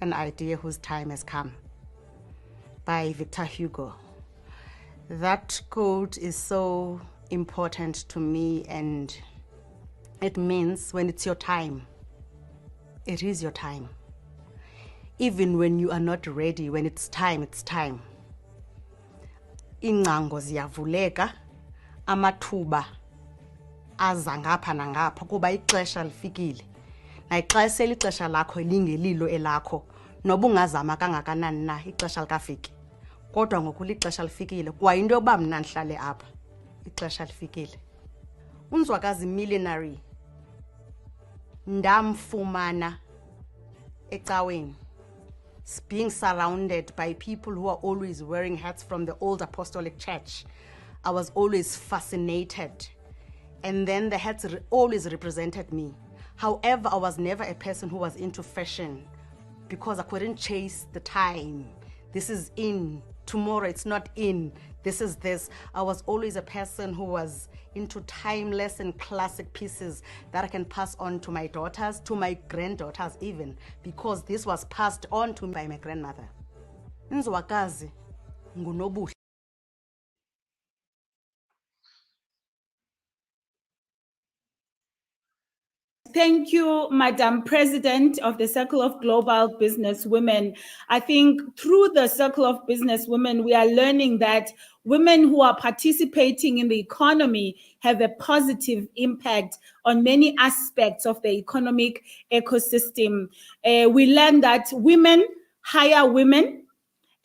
an idea whose time has come," by Victor Hugo. That quote is so important to me, and it means when it's your time, it is your time. Even when you are not ready, when it's time, it's time. Ingcango ziyavuleka, amathuba aza ngapha nangapha kuba ixesha lifikile. Na ixesha elixesha lakho lingelilo elakho, noba ungazama kangakanani na ixesha likafiki. Kodwa ngoku lixesha lifikile, kwa into yokuba mna ndihlale apha, ixesha lifikile. Unzwakazi Millenary ndamfumana ecaweni, being surrounded by people who are always wearing hats from the old apostolic church. I was always fascinated. And then the hats always represented me. However, I was never a person who was into fashion because I couldn't chase the time. This is in, tomorrow it's not in, this is this. I was always a person who was into timeless and classic pieces that I can pass on to my daughters, to my granddaughters even, because this was passed on to me by my grandmother. Nzwakazi ngunobuhle. Thank you, Madam President of the Circle of Global Business Women. I think through the Circle of Business Women, we are learning that women who are participating in the economy have a positive impact on many aspects of the economic ecosystem. We learn that women hire women,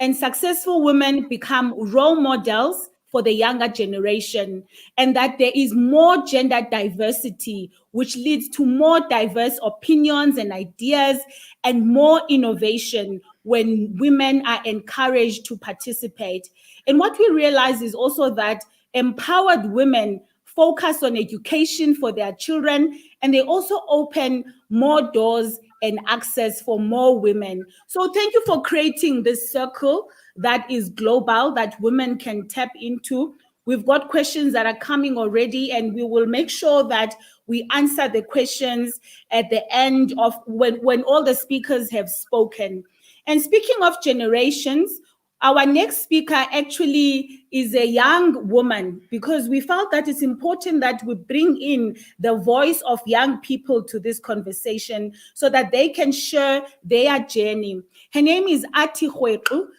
and successful women become role models for the younger generation, and that there is more gender diversity, which leads to more diverse opinions and ideas and more innovation when women are encouraged to participate. And what we realize is also that empowered women focus on education for their children, and they also open more doors and access for more women. So thank you for creating this circle that is global, that women can tap into. We've got questions that are coming already, and we will make sure that we answer the questions at the end of when all the speakers have spoken. And speaking of generations, our next speaker actually is a young woman, because we felt that it's important that we bring in the voice of young people to this conversation so that they can share their journey. Her name is Athi.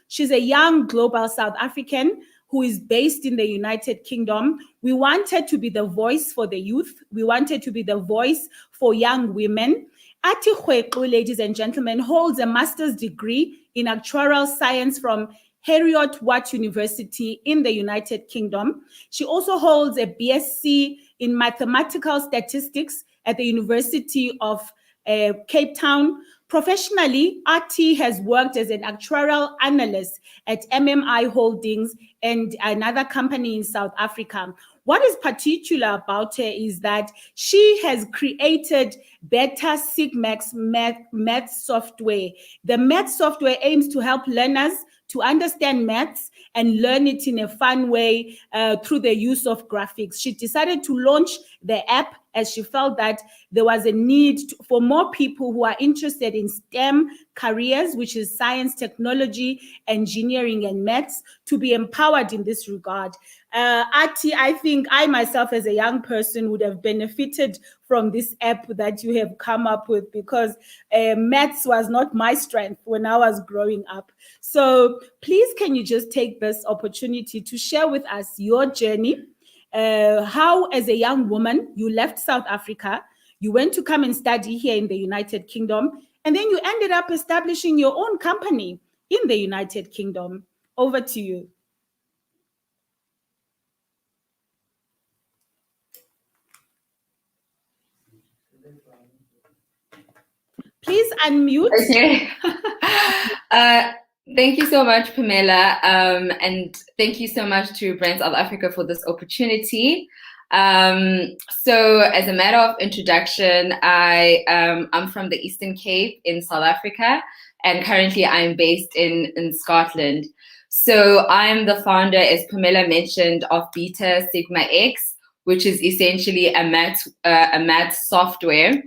She's a young global South African who is based in the United Kingdom. We wanted to be the voice for the youth. We wanted to be the voice for young women. Athi, ladies and gentlemen, holds a master's degree in actuarial science from Heriot-Watt University in the United Kingdom. She also holds a BSc in mathematical statistics at the University of Cape Town. Professionally, Athi has worked as an actuarial analyst at MMI Holdings and another company in South Africa. What is particular about her is that she has created better Sigmax math software. The math software aims to help learners to understand maths and learn it in a fun way through the use of graphics. She decided to launch the app as she felt that there was a need for more people who are interested in STEM careers, which is science, technology, engineering, and maths, to be empowered in this regard. Athi, I think I myself as a young person would have benefited from this app that you have come up with, because maths was not my strength when I was growing up. So please, can you just take this opportunity to share with us your journey, how as a young woman you left South Africa, you went to come and study here in the United Kingdom, and then you ended up establishing your own company in the United Kingdom. Over to you. Please unmute. Okay. Thank you so much, Pumela, and thank you so much to Brand South Africa for this opportunity. So as a matter of introduction, I'm from the Eastern Cape in South Africa, and currently I'm based in Scotland. So I'm the founder, as Pumela mentioned, of Beta Sigma X, which is essentially a math software,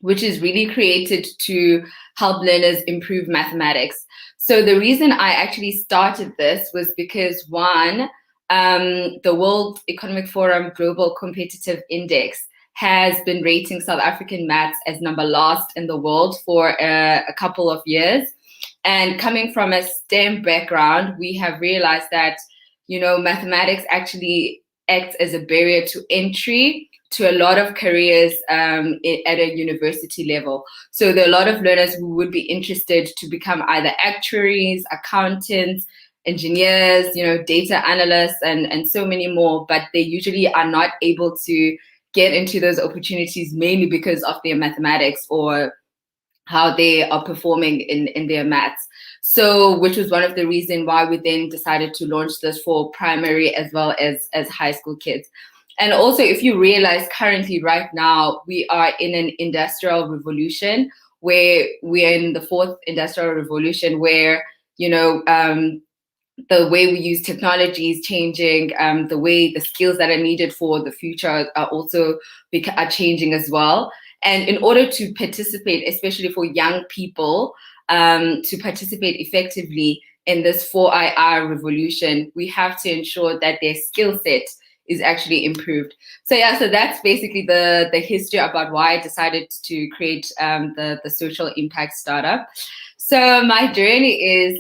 which is really created to help learners improve mathematics. So the reason I actually started this was because, one, the World Economic Forum Global Competitive Index has been rating South African maths as number last in the world for a couple of years. And coming from a STEM background, we have realized that, you know, mathematics actually acts as a barrier to entry to a lot of careers at a university level. So there are a lot of learners who would be interested to become either actuaries, accountants, engineers, you know, data analysts, and so many more, but they usually are not able to get into those opportunities mainly because of their mathematics or how they are performing in their maths. So, which was one of the reasons why we then decided to launch this for primary as well as high school kids. And also, if you realize currently right now, we are in an industrial revolution where we are in the fourth industrial revolution where, you know, the way we use technology is changing, the way the skills that are needed for the future are also are changing as well. And in order to participate, especially for young people, to participate effectively in this 4IR revolution, we have to ensure that their skill set is actually improved. So yeah, so that's basically the history about why I decided to create the social impact startup. So my journey is,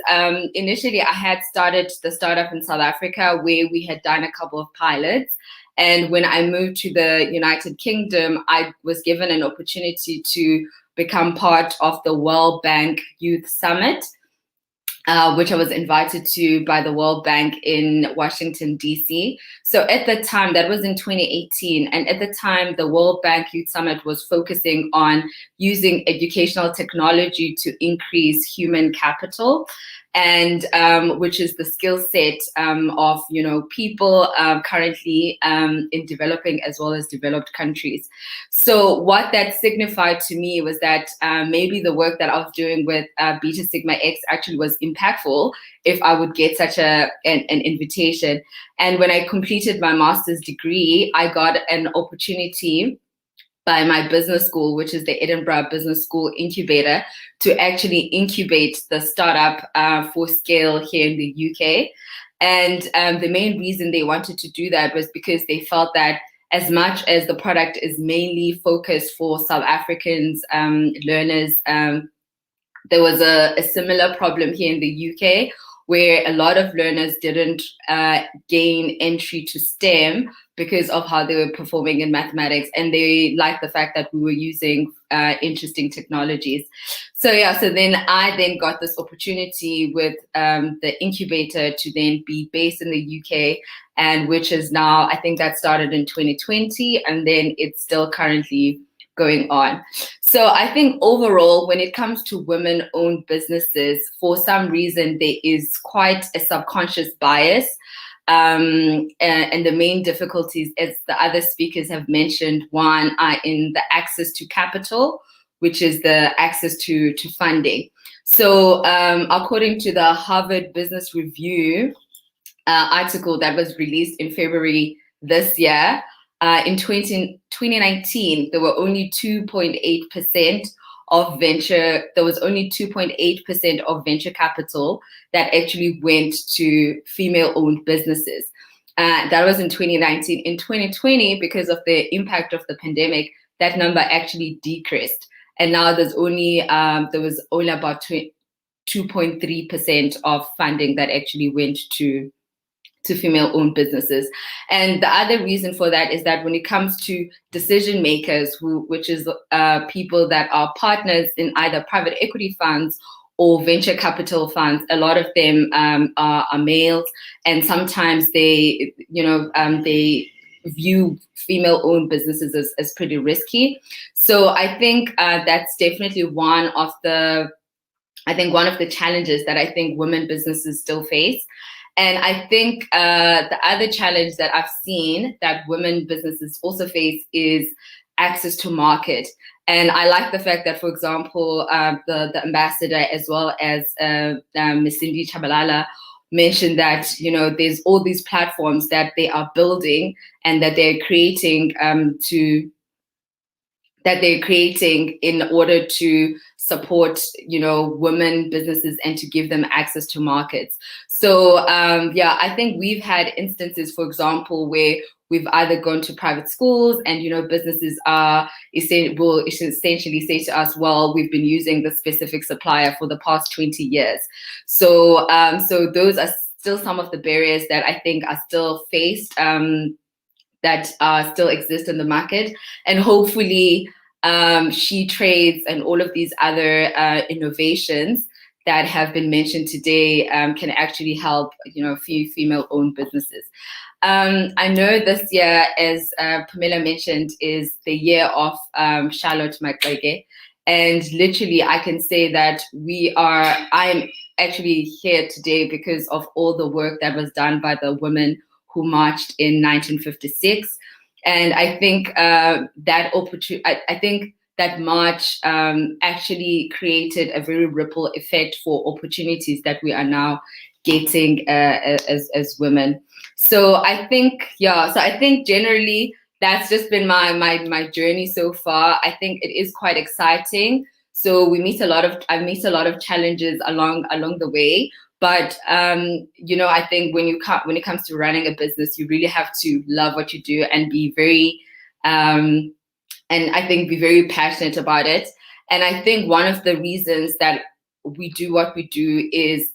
initially I had started the startup in South Africa where we had done a couple of pilots. And when I moved to the United Kingdom, I was given an opportunity to become part of the World Bank Youth Summit, which I was invited to by the World Bank in Washington, DC. So at the time, that was in 2018. And at the time, the World Bank Youth Summit was focusing on using educational technology to increase human capital. and which is the skill set of people currently in developing as well as developed countries. So what that signified to me was that maybe the work that I was doing with Beta Sigma X actually was impactful if I would get such an invitation. And when I completed my master's degree, I got an opportunity by my business school, which is the Edinburgh Business School Incubator, to actually incubate the startup for scale here in the UK. And the main reason they wanted to do that was because they felt that as much as the product is mainly focused for South Africans learners, there was a similar problem here in the UK where a lot of learners didn't gain entry to STEM because of how they were performing in mathematics, and they liked the fact that we were using interesting technologies. So then I got this opportunity with the incubator to then be based in the UK, and which is now, I think that started in 2020, and then it's still currently going on. So I think overall, when it comes to women-owned businesses, for some reason, there is quite a subconscious bias. And the main difficulties, as the other speakers have mentioned, one are in the access to capital, which is the access to funding. So according to the Harvard Business Review article that was released in February this year, in 2019, there were only 2.8% of venture. There was only 2.8% of venture capital that actually went to female-owned businesses. That was in 2019. In 2020, because of the impact of the pandemic, that number actually decreased, and now there was only about 2.3% of funding that actually went to female-owned businesses. And the other reason for that is that when it comes to decision makers, which is people that are partners in either private equity funds or venture capital funds, a lot of them are males, and sometimes they view female-owned businesses as pretty risky. So I think that's definitely one of the challenges that I think women businesses still face. And I think the other challenge that I've seen that women businesses also face is access to market. And I like the fact that, for example, the ambassador as well as Ms. Sindi Tshabalala mentioned that there's all these platforms that they are building and that they're creating in order to support women businesses and to give them access to markets. So I think we've had instances, for example, where we've either gone to private schools and businesses will essentially say to us, well, we've been using the specific supplier for the past 20 years. So those are still some of the barriers that I think are still faced, that still exist in the market. And hopefully She Trades and all of these other innovations that have been mentioned today can actually help few female-owned businesses. I know this year, as Pumela mentioned, is the year of Charlotte Maxeke. And literally, I can say that I am actually here today because of all the work that was done by the women who marched in 1956. And I think that march actually created a very ripple effect for opportunities that we are now getting as women. So I think, generally that's just been my journey so far. I think it is quite exciting. So I meet a lot of challenges along the way. But I think when it comes to running a business, you really have to love what you do and be very be very passionate about it. And I think one of the reasons that we do what we do is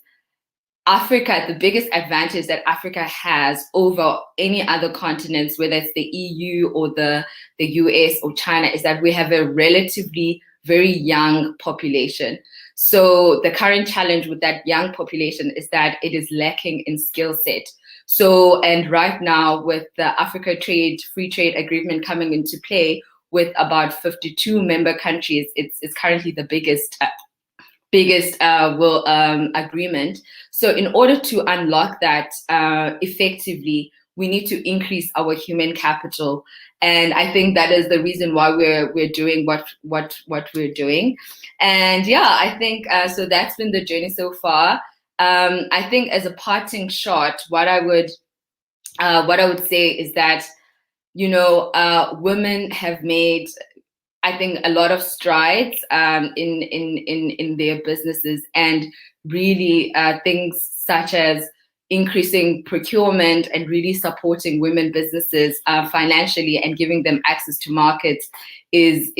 Africa, the biggest advantage that Africa has over any other continents, whether it's the EU or the US or China, is that we have a relatively very young population. So the current challenge with that young population is that it is lacking in skill set. So, and right now with the Africa Free Trade Agreement coming into play with about 52 member countries, it's currently the biggest biggest agreement. So in order to unlock that effectively, we need to increase our human capital, and I think that is the reason why we're doing what we're doing. And yeah, I think so. That's been the journey so far. I think as a parting shot, what I would say is that, you know, women have made, I think, a lot of strides in their businesses, and really things such as increasing procurement and really supporting women businesses financially and giving them access to markets is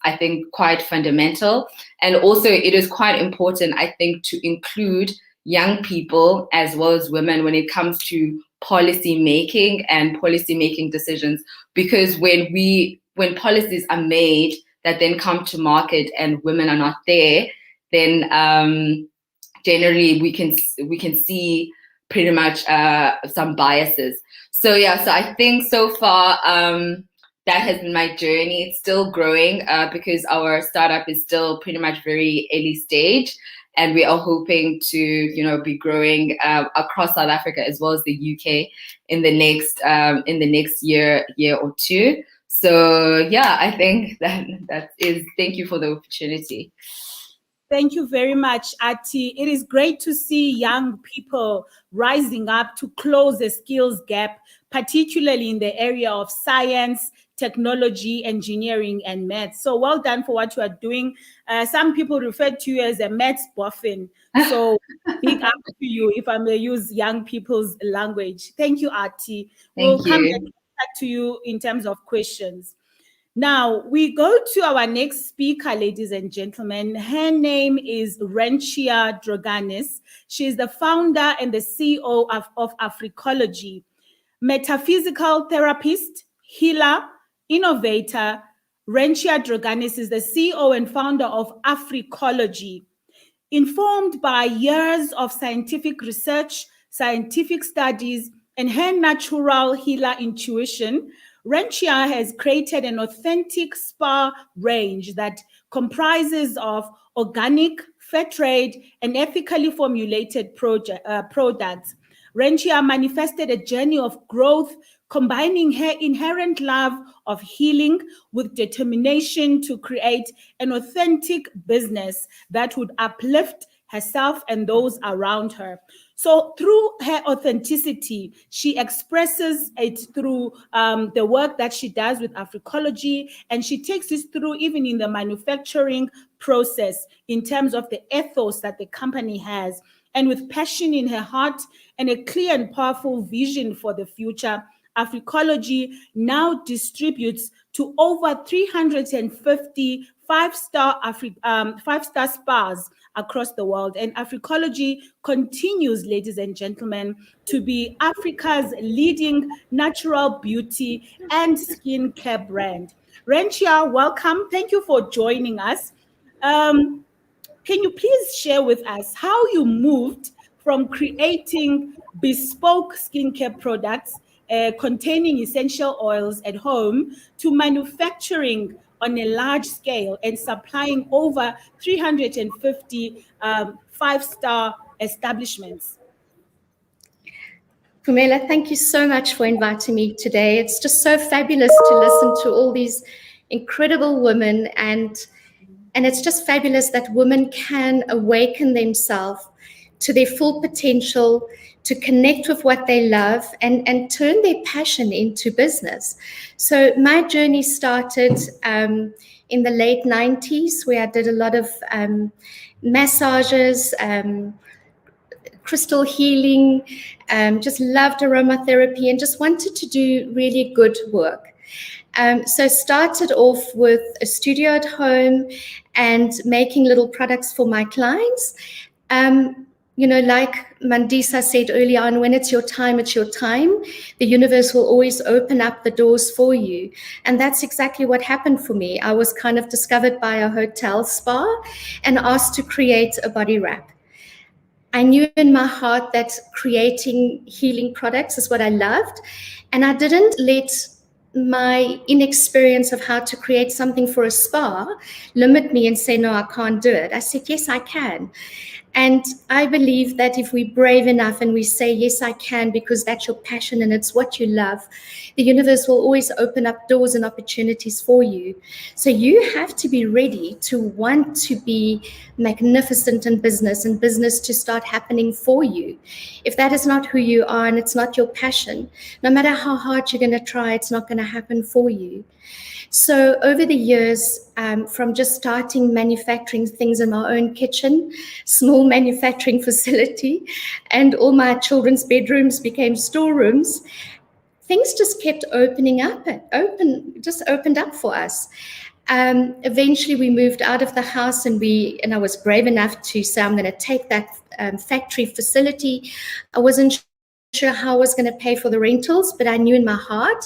I think quite fundamental. And also it is quite important, I think, to include young people as well as women when it comes to policy making and policy making decisions, because when policies are made that then come to market and women are not there, then generally we can see pretty much some biases. So yeah, so I think so far that has been my journey. It's still growing because our startup is still pretty much very early stage, and we are hoping to, you know, be growing across South Africa as well as the UK in the next year or two. So yeah, I think that is. Thank you for the opportunity. Thank you very much, Athi. It is great to see young people rising up to close the skills gap, particularly in the area of science, technology, engineering, and maths. So well done for what you are doing. Some people refer to you as a maths boffin. So big up to you, if I may use young people's language. Thank you, Athi. We'll come back to you in terms of questions. Now, we go to our next speaker, ladies and gentlemen. Her name is Renchia Droganis. She is the founder and the CEO of Africology. Metaphysical therapist, healer, innovator, Renchia Droganis is the CEO and founder of Africology. Informed by years of scientific research, scientific studies, and her natural healer intuition, Renchia has created an authentic spa range that comprises of organic, fair trade, and ethically formulated products. Renchia manifested a journey of growth, combining her inherent love of healing with determination to create an authentic business that would uplift herself and those around her. So through her authenticity, she expresses it through the work that she does with Africology, and she takes this through even in the manufacturing process in terms of the ethos that the company has. And with passion in her heart and a clear and powerful vision for the future, Africology now distributes to over 350 five-star spas across the world. And Africology continues, ladies and gentlemen, to be Africa's leading natural beauty and skincare brand. Renchia, welcome. Thank you for joining us. Can you please share with us how you moved from creating bespoke skincare products containing essential oils at home to manufacturing on a large scale and supplying over 350 five-star establishments? Pumela, thank you so much for inviting me today. It's just so fabulous to listen to all these incredible women, and it's just fabulous that women can awaken themselves to their full potential, to connect with what they love and turn their passion into business. So my journey started in the late 90s, where I did a lot of massages, crystal healing, just loved aromatherapy and just wanted to do really good work. So started off with a studio at home and making little products for my clients. You know, like Mandisa said earlier on, when it's your time, it's your time. The universe will always open up the doors for you. And that's exactly what happened for me. I was kind of discovered by a hotel spa and asked to create a body wrap. I knew in my heart that creating healing products is what I loved. And I didn't let my inexperience of how to create something for a spa limit me and say, no, I can't do it. I said, yes, I can. And I believe that if we're brave enough and we say, yes, I can, because that's your passion and it's what you love, the universe will always open up doors and opportunities for you. So you have to be ready to want to be magnificent in business and business to start happening for you. If that is not who you are and it's not your passion, no matter how hard you're going to try, it's not going to happen for you. So over the years, from just starting manufacturing things in my own kitchen, small manufacturing facility, and all my children's bedrooms became storerooms, things just kept opening up opened up for us. Eventually we moved out of the house and I was brave enough to say, I'm going to take that factory facility. I wasn't sure how I was going to pay for the rentals, but I knew in my heart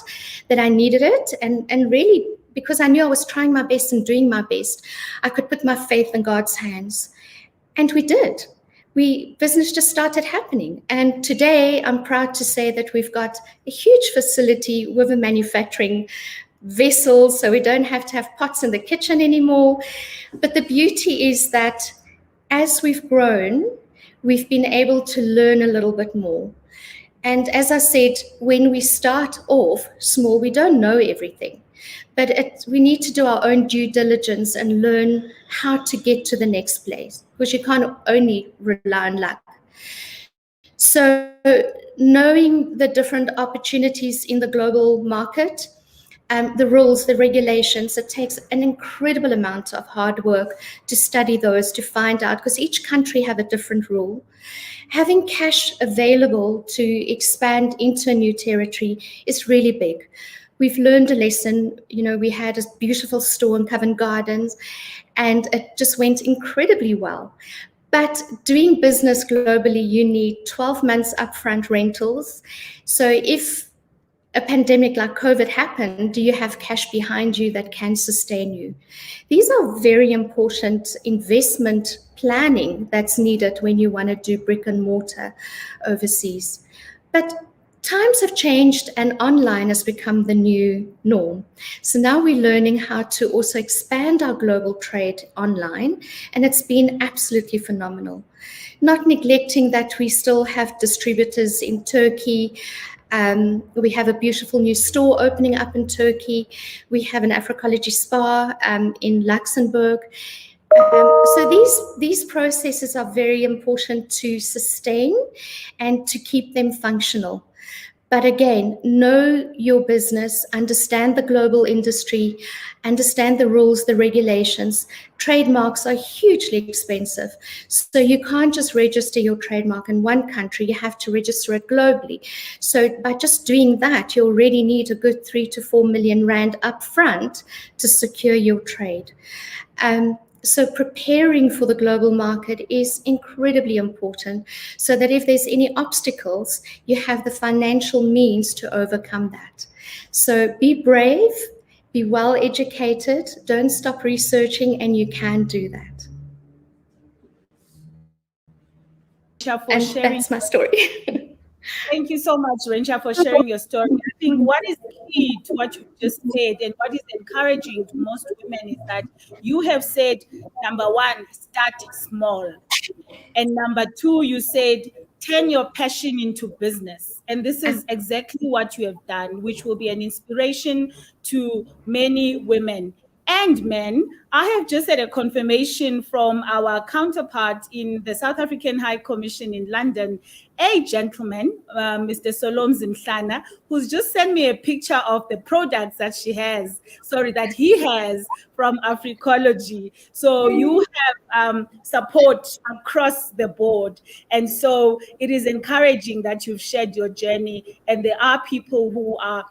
that I needed it. And really, because I knew I was trying my best and doing my best, I could put my faith in God's hands. And we did. Business just started happening. And today I'm proud to say that we've got a huge facility with a manufacturing vessel, so we don't have to have pots in the kitchen anymore. But the beauty is that as we've grown, we've been able to learn a little bit more. And as I said, when we start off small, we don't know everything. But we need to do our own due diligence and learn how to get to the next place, because you can't only rely on luck. So knowing the different opportunities in the global market, the rules, the regulations, it takes an incredible amount of hard work to study those, to find out, because each country have a different rule. Having cash available to expand into a new territory is really big. We've learned a lesson. We had a beautiful store in Covent Gardens, and it just went incredibly well. But doing business globally, you need 12 months upfront rentals. So if a pandemic like COVID happened, do you have cash behind you that can sustain you? These are very important investment planning that's needed when you want to do brick and mortar overseas. But times have changed and online has become the new norm. So now we're learning how to also expand our global trade online, and it's been absolutely phenomenal. Not neglecting that we still have distributors in Turkey. We have a beautiful new store opening up in Turkey. We have an Africology spa in Luxembourg. So these processes are very important to sustain and to keep them functional. But again, know your business, understand the global industry, understand the rules, the regulations. Trademarks are hugely expensive. So you can't just register your trademark in one country, you have to register it globally. So by just doing that, you already need a good 3 to 4 million rand upfront to secure your trade. So preparing for the global market is incredibly important, so that if there's any obstacles, you have the financial means to overcome that. So be brave, be well educated, don't stop researching, and you can do that. And that's my story. Thank you so much, Renchia, for sharing your story. I think what is key to what you just said and what is encouraging to most women is that you have said, number one, start small. And number two, you said, turn your passion into business. And this is exactly what you have done, which will be an inspiration to many women and men. I have just had a confirmation from our counterpart in the South African High Commission in London, a gentleman, Mr. Solom Zimhlana, who's just sent me a picture of the products that he has from Africology. So you have support across the board. And so it is encouraging that you've shared your journey. And there are people who are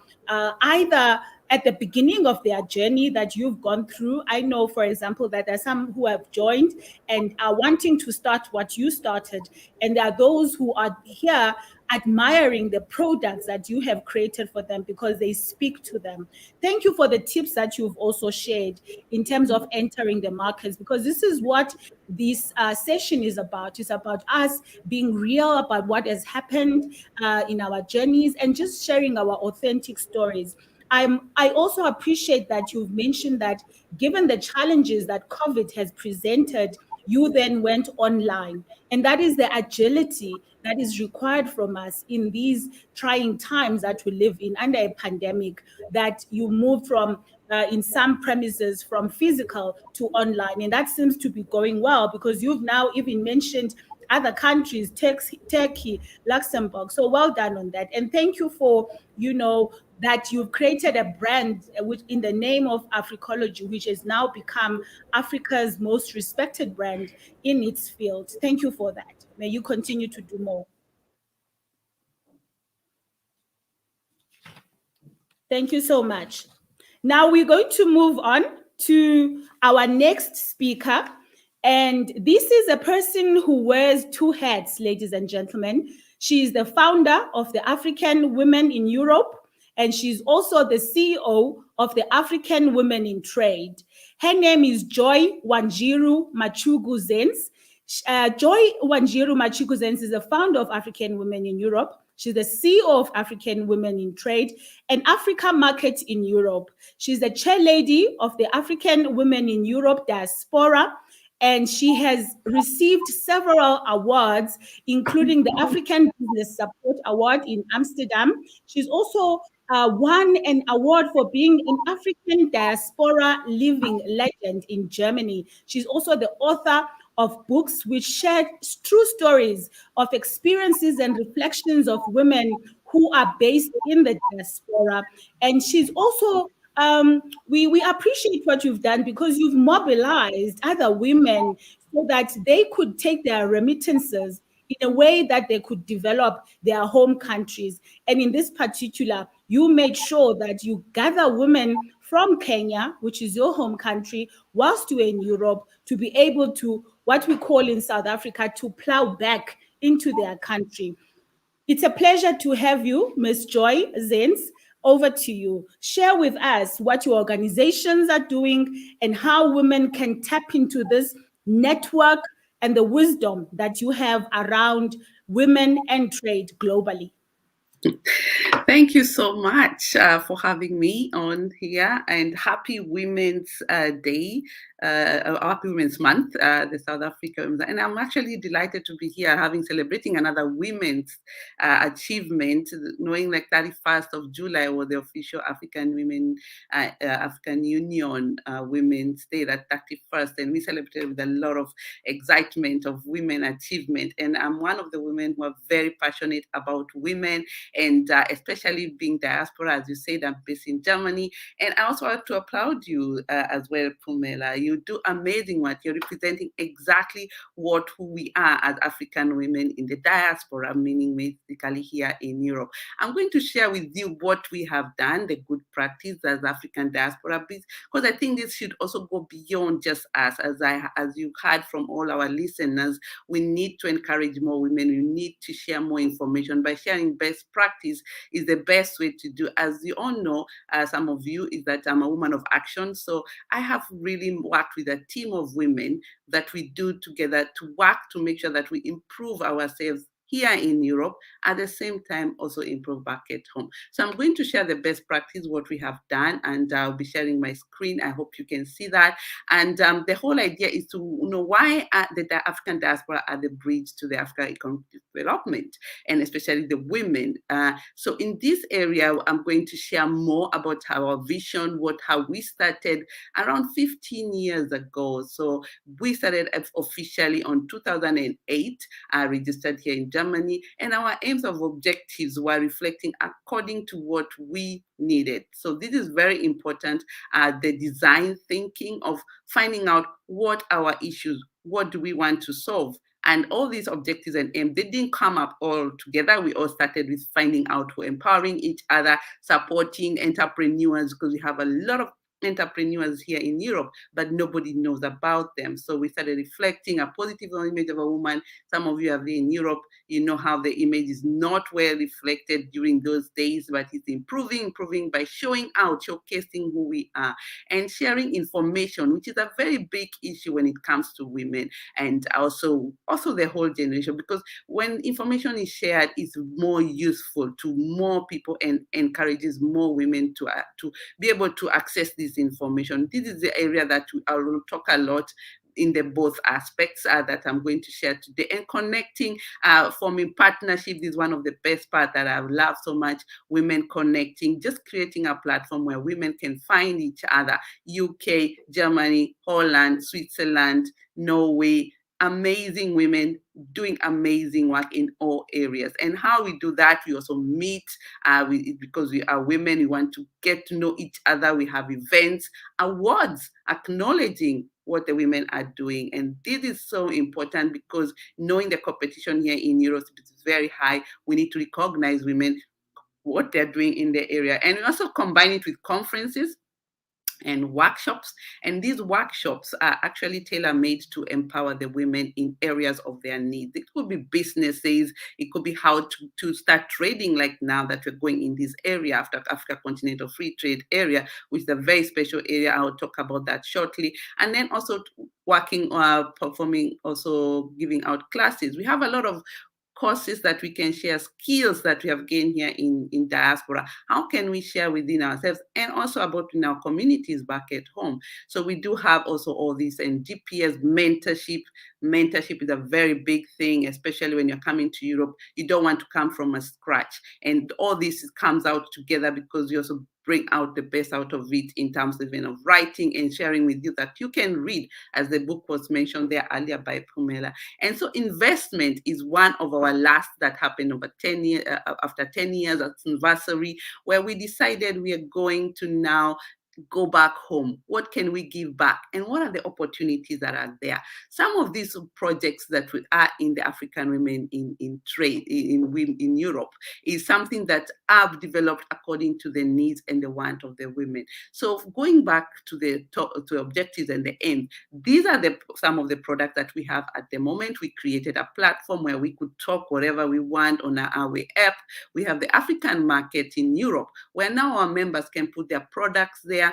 either at the beginning of their journey that you've gone through. I know, for example, that there are some who have joined and are wanting to start what you started. And there are those who are here admiring the products that you have created for them because they speak to them. Thank you for the tips that you've also shared in terms of entering the markets, because this is what this session is about. It's about us being real about what has happened in our journeys and just sharing our authentic stories. I also appreciate that you've mentioned that given the challenges that COVID has presented, you then went online. And that is the agility that is required from us in these trying times that we live in under a pandemic, that you move from in some premises from physical to online. And that seems to be going well, because you've now even mentioned other countries, Turkey, Luxembourg. So well done on that. And thank you for, that you've created a brand which, in the name of Africology, which has now become Africa's most respected brand in its field. Thank you for that. May you continue to do more. Thank you so much. Now we're going to move on to our next speaker. And this is a person who wears two hats, ladies and gentlemen. She is the founder of the African Women in Europe, and she's also the CEO of the African Women in Trade. Her name is Joy Wanjiru Machugu Zenz. Joy Wanjiru Machugu Zenz is the founder of African Women in Europe. She's the CEO of African Women in Trade and Africa Market in Europe. She's the chairlady of the African Women in Europe Diaspora, and she has received several awards, including the African Business Support Award in Amsterdam. She's also won an award for being an African Diaspora Living Legend in Germany. She's also the author of books which share true stories of experiences and reflections of women who are based in the diaspora. And she's also, we appreciate what you've done, because you've mobilized other women so that they could take their remittances in a way that they could develop their home countries. And in this particular, you made sure that you gather women from Kenya, which is your home country, whilst you're in Europe, to be able to, what we call in South Africa, to plow back into their country. It's a pleasure to have you, Ms. Joy Zenz. Over to you. Share with us what your organizations are doing and how women can tap into this network and the wisdom that you have around women and trade globally. Thank you so much for having me on here, and happy Women's Day, Happy Women's Month, the South Africa. And I'm actually delighted to be here celebrating another women's achievement, knowing like 31st of July was the official African Union Women's Day, that 31st, and we celebrated with a lot of excitement of women achievement. And I'm one of the women who are very passionate about women, and especially being diaspora, as you said, I'm based in Germany. And I also want to applaud you as well, Pumela. You do amazing work. You're representing exactly who we are as African women in the diaspora, meaning basically here in Europe. I'm going to share with you what we have done, the good practice as African diaspora, because I think this should also go beyond just us. As you heard from all our listeners, we need to encourage more women. We need to share more information. By sharing best practice is the best way to do. As you all know, some of you, is that I'm a woman of action. So I have really worked with a team of women that we do together to work to make sure that we improve ourselves here in Europe, at the same time also improve back at home. So I'm going to share the best practice, what we have done, and I'll be sharing my screen. I hope you can see that. And the whole idea is to know why the African diaspora are the bridge to the African economic development, and especially the women. So in this area, I'm going to share more about our vision, how we started around 15 years ago. So we started officially on 2008, registered here in Germany, and our aims of objectives were reflecting according to what we needed. So this is very important, the design thinking of finding out what our issues, what do we want to solve. And all these objectives and aims, they didn't come up all together. We all started with finding out, empowering each other, supporting entrepreneurs, because we have a lot of entrepreneurs here in Europe, but nobody knows about them. So we started reflecting a positive image of a woman. Some of you have been in Europe, you know how the image is not well reflected during those days, but it's improving by showing out, showcasing who we are, and sharing information, which is a very big issue when it comes to women, and also the whole generation, because when information is shared, it's more useful to more people and encourages more women to be able to access this information. This is the area that I will talk a lot in the both aspects that I'm going to share today. And connecting, forming partnership is one of the best parts that I love so much. Women connecting, just creating a platform where women can find each other. UK, Germany, Holland, Switzerland, Norway, amazing women doing amazing work in all areas. And how we do that, we also meet because we are women, we want to get to know each other. We have events, awards, acknowledging what the women are doing. And this is so important because knowing the competition here in Europe is very high. We need to recognize women, what they're doing in the area. And we also combine it with conferences and workshops. And these workshops are actually tailor-made to empower the women in areas of their needs. It could be businesses, it could be how to start trading, like now that we're going in this area, after Africa Continental Free Trade area, which is a very special area. I'll talk about that shortly. And then also working, performing, also giving out classes. We have a lot of courses that we can share, skills that we have gained here in diaspora. How can we share within ourselves, and also about in our communities back at home? So we do have also all these, and GPS mentorship. Mentorship is a very big thing, especially when you're coming to Europe. You don't want to come from a scratch. And all this comes out together because you also bring out the best out of it in terms of writing and sharing with you that you can read, as the book was mentioned there earlier by Pumela. And so investment is one of our last that happened over 10 years, after 10 years at anniversary, where we decided we are going to now go back home. What can we give back? And what are the opportunities that are there? Some of these projects that are in the African women in trade in Europe is something that I've developed according to the needs and the want of the women. So going back to the objectives and the end, these are some of the products that we have at the moment. We created a platform where we could talk whatever we want on our app. We have the African market in Europe, where now our members can put their products there,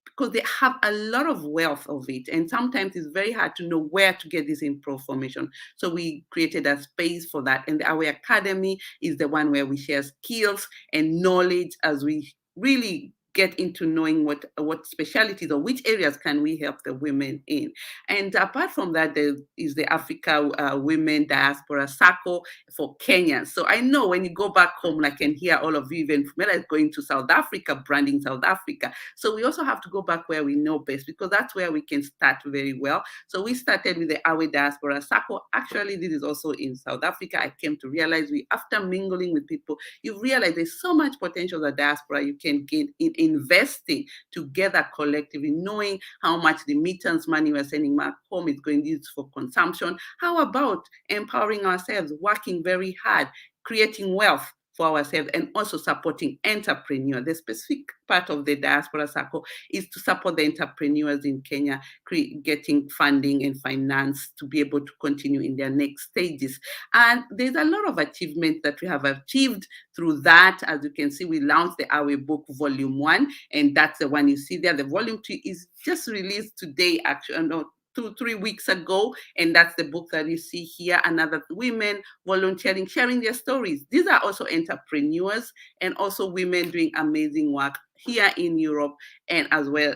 because they have a lot of wealth of it. And sometimes it's very hard to know where to get this information. So we created a space for that. And our academy is the one where we share skills and knowledge as we really get into knowing what specialties or which areas can we help the women in. And apart from that, there is the Africa Women Diaspora Circle for Kenya. So I know when you go back home, I can hear all of you, even Pumela is going to South Africa, branding South Africa. So we also have to go back where we know best, because that's where we can start very well. So we started with the Awe Diaspora Circle. Actually, this is also in South Africa. I came to realize after mingling with people, you realize there's so much potential as diaspora you can gain in investing together collectively, knowing how much the remittance money we're sending back home is going to use for consumption. How about empowering ourselves, working very hard, creating wealth for ourselves, and also supporting entrepreneurs. The specific part of the Diaspora Circle is to support the entrepreneurs in Kenya, getting funding and finance to be able to continue in their next stages. And there's a lot of achievements that we have achieved through that. As you can see, we launched the Our Book Volume 1, and that's the one you see there. The Volume 2 is just released today, actually, no, 2-3 weeks ago, and that's the book that you see here. Another women volunteering, sharing their stories. These are also entrepreneurs and also women doing amazing work here in Europe and as well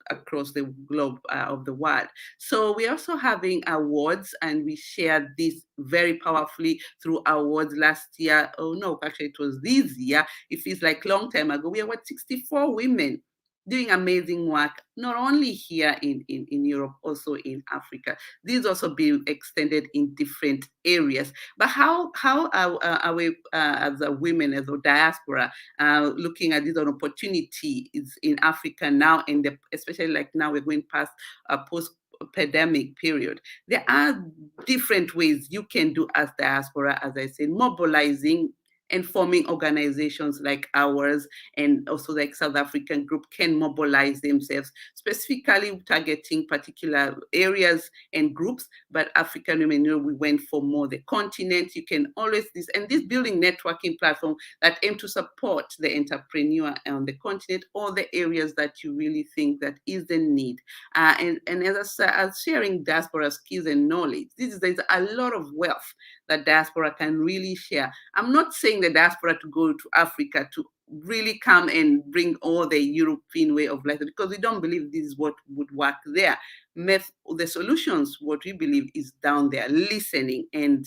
across the globe of the world. So we're also having awards, and we shared this very powerfully through awards last year. Oh no, actually it was this year. It feels like a long time ago. We were 64 women doing amazing work, not only here in Europe, also in Africa. These also being extended in different areas. But how are we as a women, as a diaspora, looking at this opportunity is in Africa now, and especially like now we're going past a post-pandemic period. There are different ways you can do as diaspora, as I said, mobilizing, and forming organizations like ours and also like South African group can mobilize themselves, specifically targeting particular areas and groups. But African women, we went for more the continent. You can always this building networking platform that aim to support the entrepreneur on the continent or the areas that you really think that is the need. And as sharing diaspora skills and knowledge, there's a lot of wealth that diaspora can really share. I'm not saying the diaspora to go to Africa to really come and bring all the European way of life, because we don't believe this is what would work there. The solutions, what we believe, is down there, listening and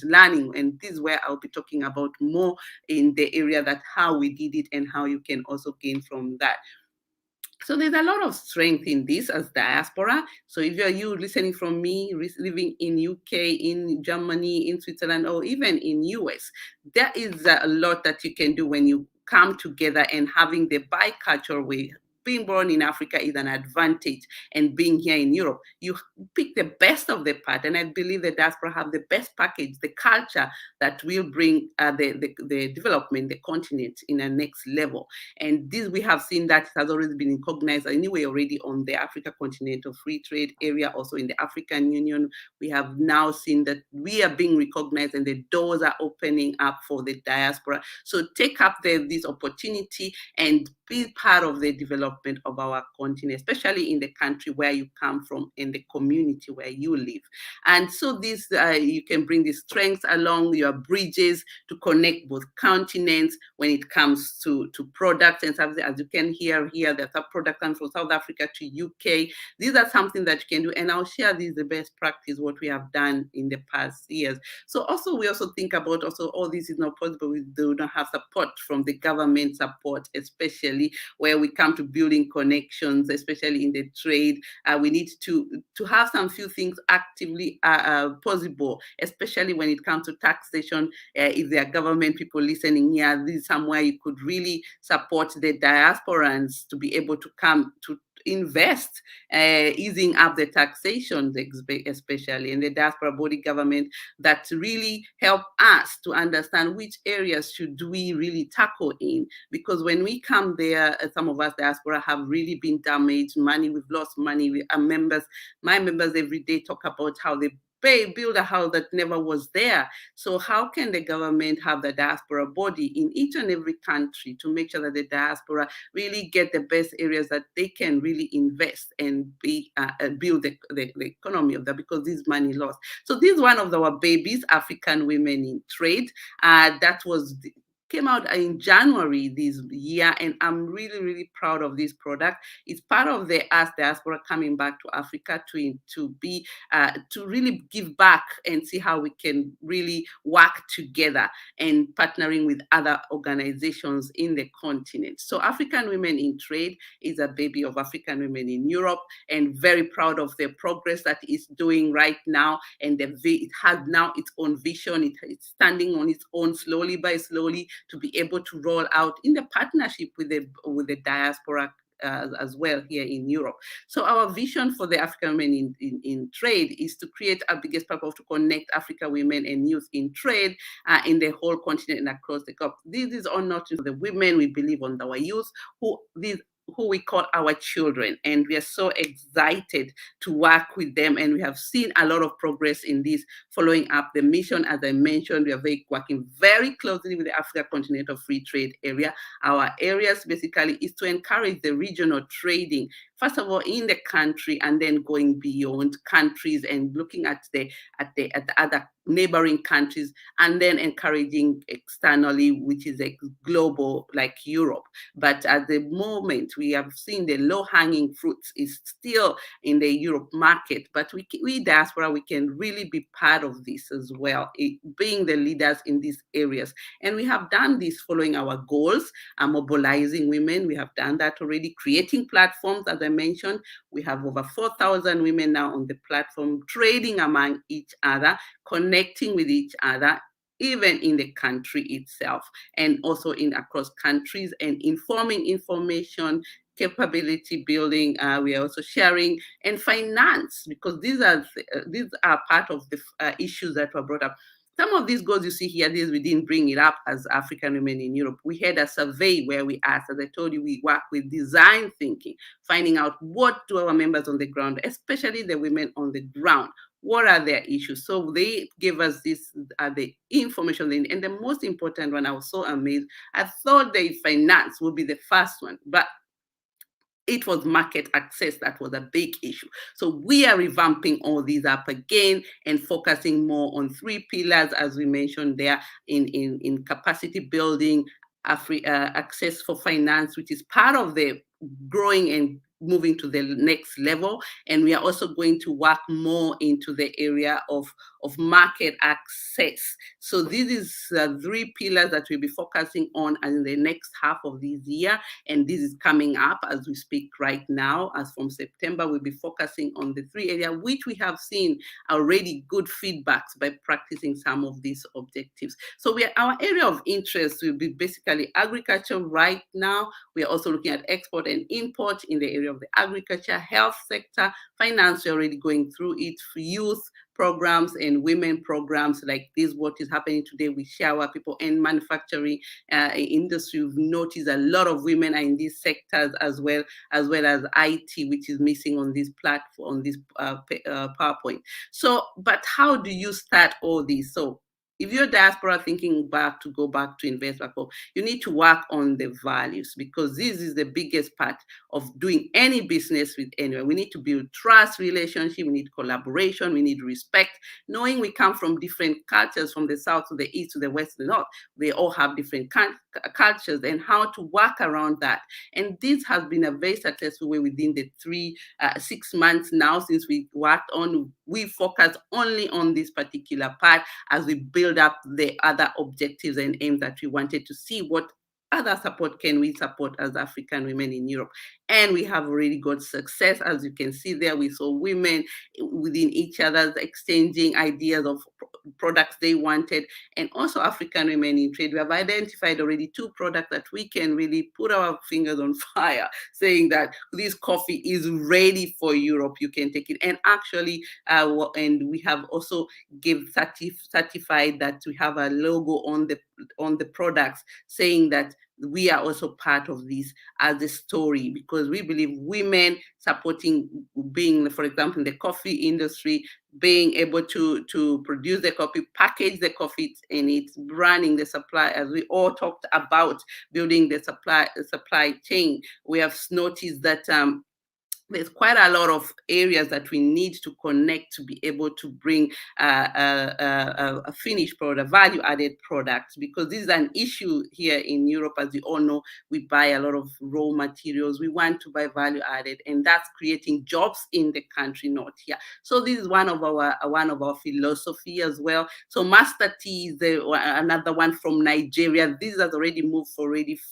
learning. And this is where I'll be talking about more in the area that how we did it and how you can also gain from that. So there's a lot of strength in this as diaspora. So if you're listening from me, living in UK, in Germany, in Switzerland, or even in US, there is a lot that you can do when you come together and having the bicultural way. Being born in Africa is an advantage, and being here in Europe, you pick the best of the part. And I believe the diaspora have the best package, the culture that will bring the development, the continent in a next level. And this, we have seen that has already been recognized anyway already on the Africa Continental Free Trade Area, also in the African Union. We have now seen that we are being recognized and the doors are opening up for the diaspora. So take up this opportunity and be part of the development of our continent, especially in the country where you come from, in the community where you live. And so this, you can bring the strengths along your bridges to connect both continents when it comes to products and services. As you can hear here, there's a product comes from South Africa to UK. These are something that you can do. And I'll share the best practice, what we have done in the past years. So also, we also think about all this is not possible. We do not have support from the government support, especially where we come to building connections, especially in the trade. We need to have some few things actively possible, especially when it comes to taxation. If there are government people listening here, this is somewhere you could really support the diasporans to be able to come to invest, easing up the taxation, especially in the diaspora body government, that really help us to understand which areas should we really tackle in. Because when we come there, some of us diaspora have really been damaged. We've lost money. My members every day talk about how they build a house that never was there. So how can the government have the diaspora body in each and every country to make sure that the diaspora really get the best areas that they can really invest and build the economy of that, because this money lost. So this is one of our babies, African Women in Trade. That came out in January this year, and I'm really, really proud of this product. It's part of the Us Diaspora coming back to Africa to really give back and see how we can really work together and partnering with other organizations in the continent. So African Women in Trade is a baby of African Women in Europe, and very proud of the progress that it's doing right now. And it has now its own vision. It's standing on its own slowly by slowly, to be able to roll out in the partnership with the diaspora as well here in Europe. So our vision for the African Women in Trade is to create our biggest platform to connect African women and youth in trade in the whole continent and across the globe. This is not just the women. We believe on our youth, who we call our children, and we are so excited to work with them. And we have seen a lot of progress in this, following up the mission. As I mentioned, we are working very closely with the Africa Continental Free Trade Area. Our areas basically is to encourage the regional trading, first of all in the country, and then going beyond countries and looking at the other neighboring countries, and then encouraging externally, which is a global like Europe. But at the moment, we have seen the low-hanging fruits is still in the Europe market. But we diaspora, we can really be part of this as well, being the leaders in these areas. And we have done this following our goals, mobilizing women. We have done that already, creating platforms, as I mentioned. We have over 4,000 women now on the platform, trading among each other, connecting with each other, even in the country itself, and also across countries, and informing information, capability building. We are also sharing, and finance, because these are part of the issues that were brought up. some of these goals you see here, we didn't bring it up as African women in Europe. We had a survey where we asked, as I told you, we work with design thinking, finding out what do our members on the ground, especially the women on the ground, what are their issues? So they gave us this, the information. And the most important one, I was so amazed. I thought the finance would be the first one, but it was market access that was a big issue. So we are revamping all these up again and focusing more on 3 pillars, as we mentioned there, in capacity building, access for finance, which is part of the growing and moving to the next level. And we are also going to work more into the area of market access. So this is 3 pillars that we'll be focusing on in the next half of this year. And this is coming up as we speak right now. As from September, we'll be focusing on the 3 areas, which we have seen already good feedbacks by practicing some of these objectives. So our area of interest will be basically agriculture right now. We are also looking at export and import in the area of the agriculture, health sector, finance, we're already going through it, for youth programs and women programs like this, what is happening today with shower people and manufacturing industry. We've noticed a lot of women are in these sectors as well as IT, which is missing on this platform, on this PowerPoint. So, but how do you start all this? So, if you're diaspora thinking to go back to invest back home, you need to work on the values, because this is the biggest part of doing any business with anyone. We need to build trust, relationship, we need collaboration, we need respect, knowing we come from different cultures, from the south to the east to the west to the north. They all have different cultures, and how to work around that. And this has been a very successful way within the 6 months now since we worked on. We focus only on this particular part as we build up the other objectives and aims that we wanted to see. What other support can we support as African women in Europe? And we have already got success. As you can see there, we saw women within each other exchanging ideas of products they wanted, and also African women in trade. We have identified already 2 products that we can really put our fingers on fire, saying that this coffee is ready for Europe, you can take it. And actually, and we have also certified that we have a logo on the products saying that we are also part of this as a story, because we believe women supporting, being, for example, in the coffee industry, being able to produce the coffee, package the coffee, and it's running the supply, as we all talked about, building the supply chain. We have noticed that there's quite a lot of areas that we need to connect to be able to bring a finished product, a value-added product, because this is an issue here in Europe. As you all know, we buy a lot of raw materials. We want to buy value-added, and that's creating jobs in the country, not here. So this is one of our philosophy as well. So Master Tea is another one from Nigeria. This has already moved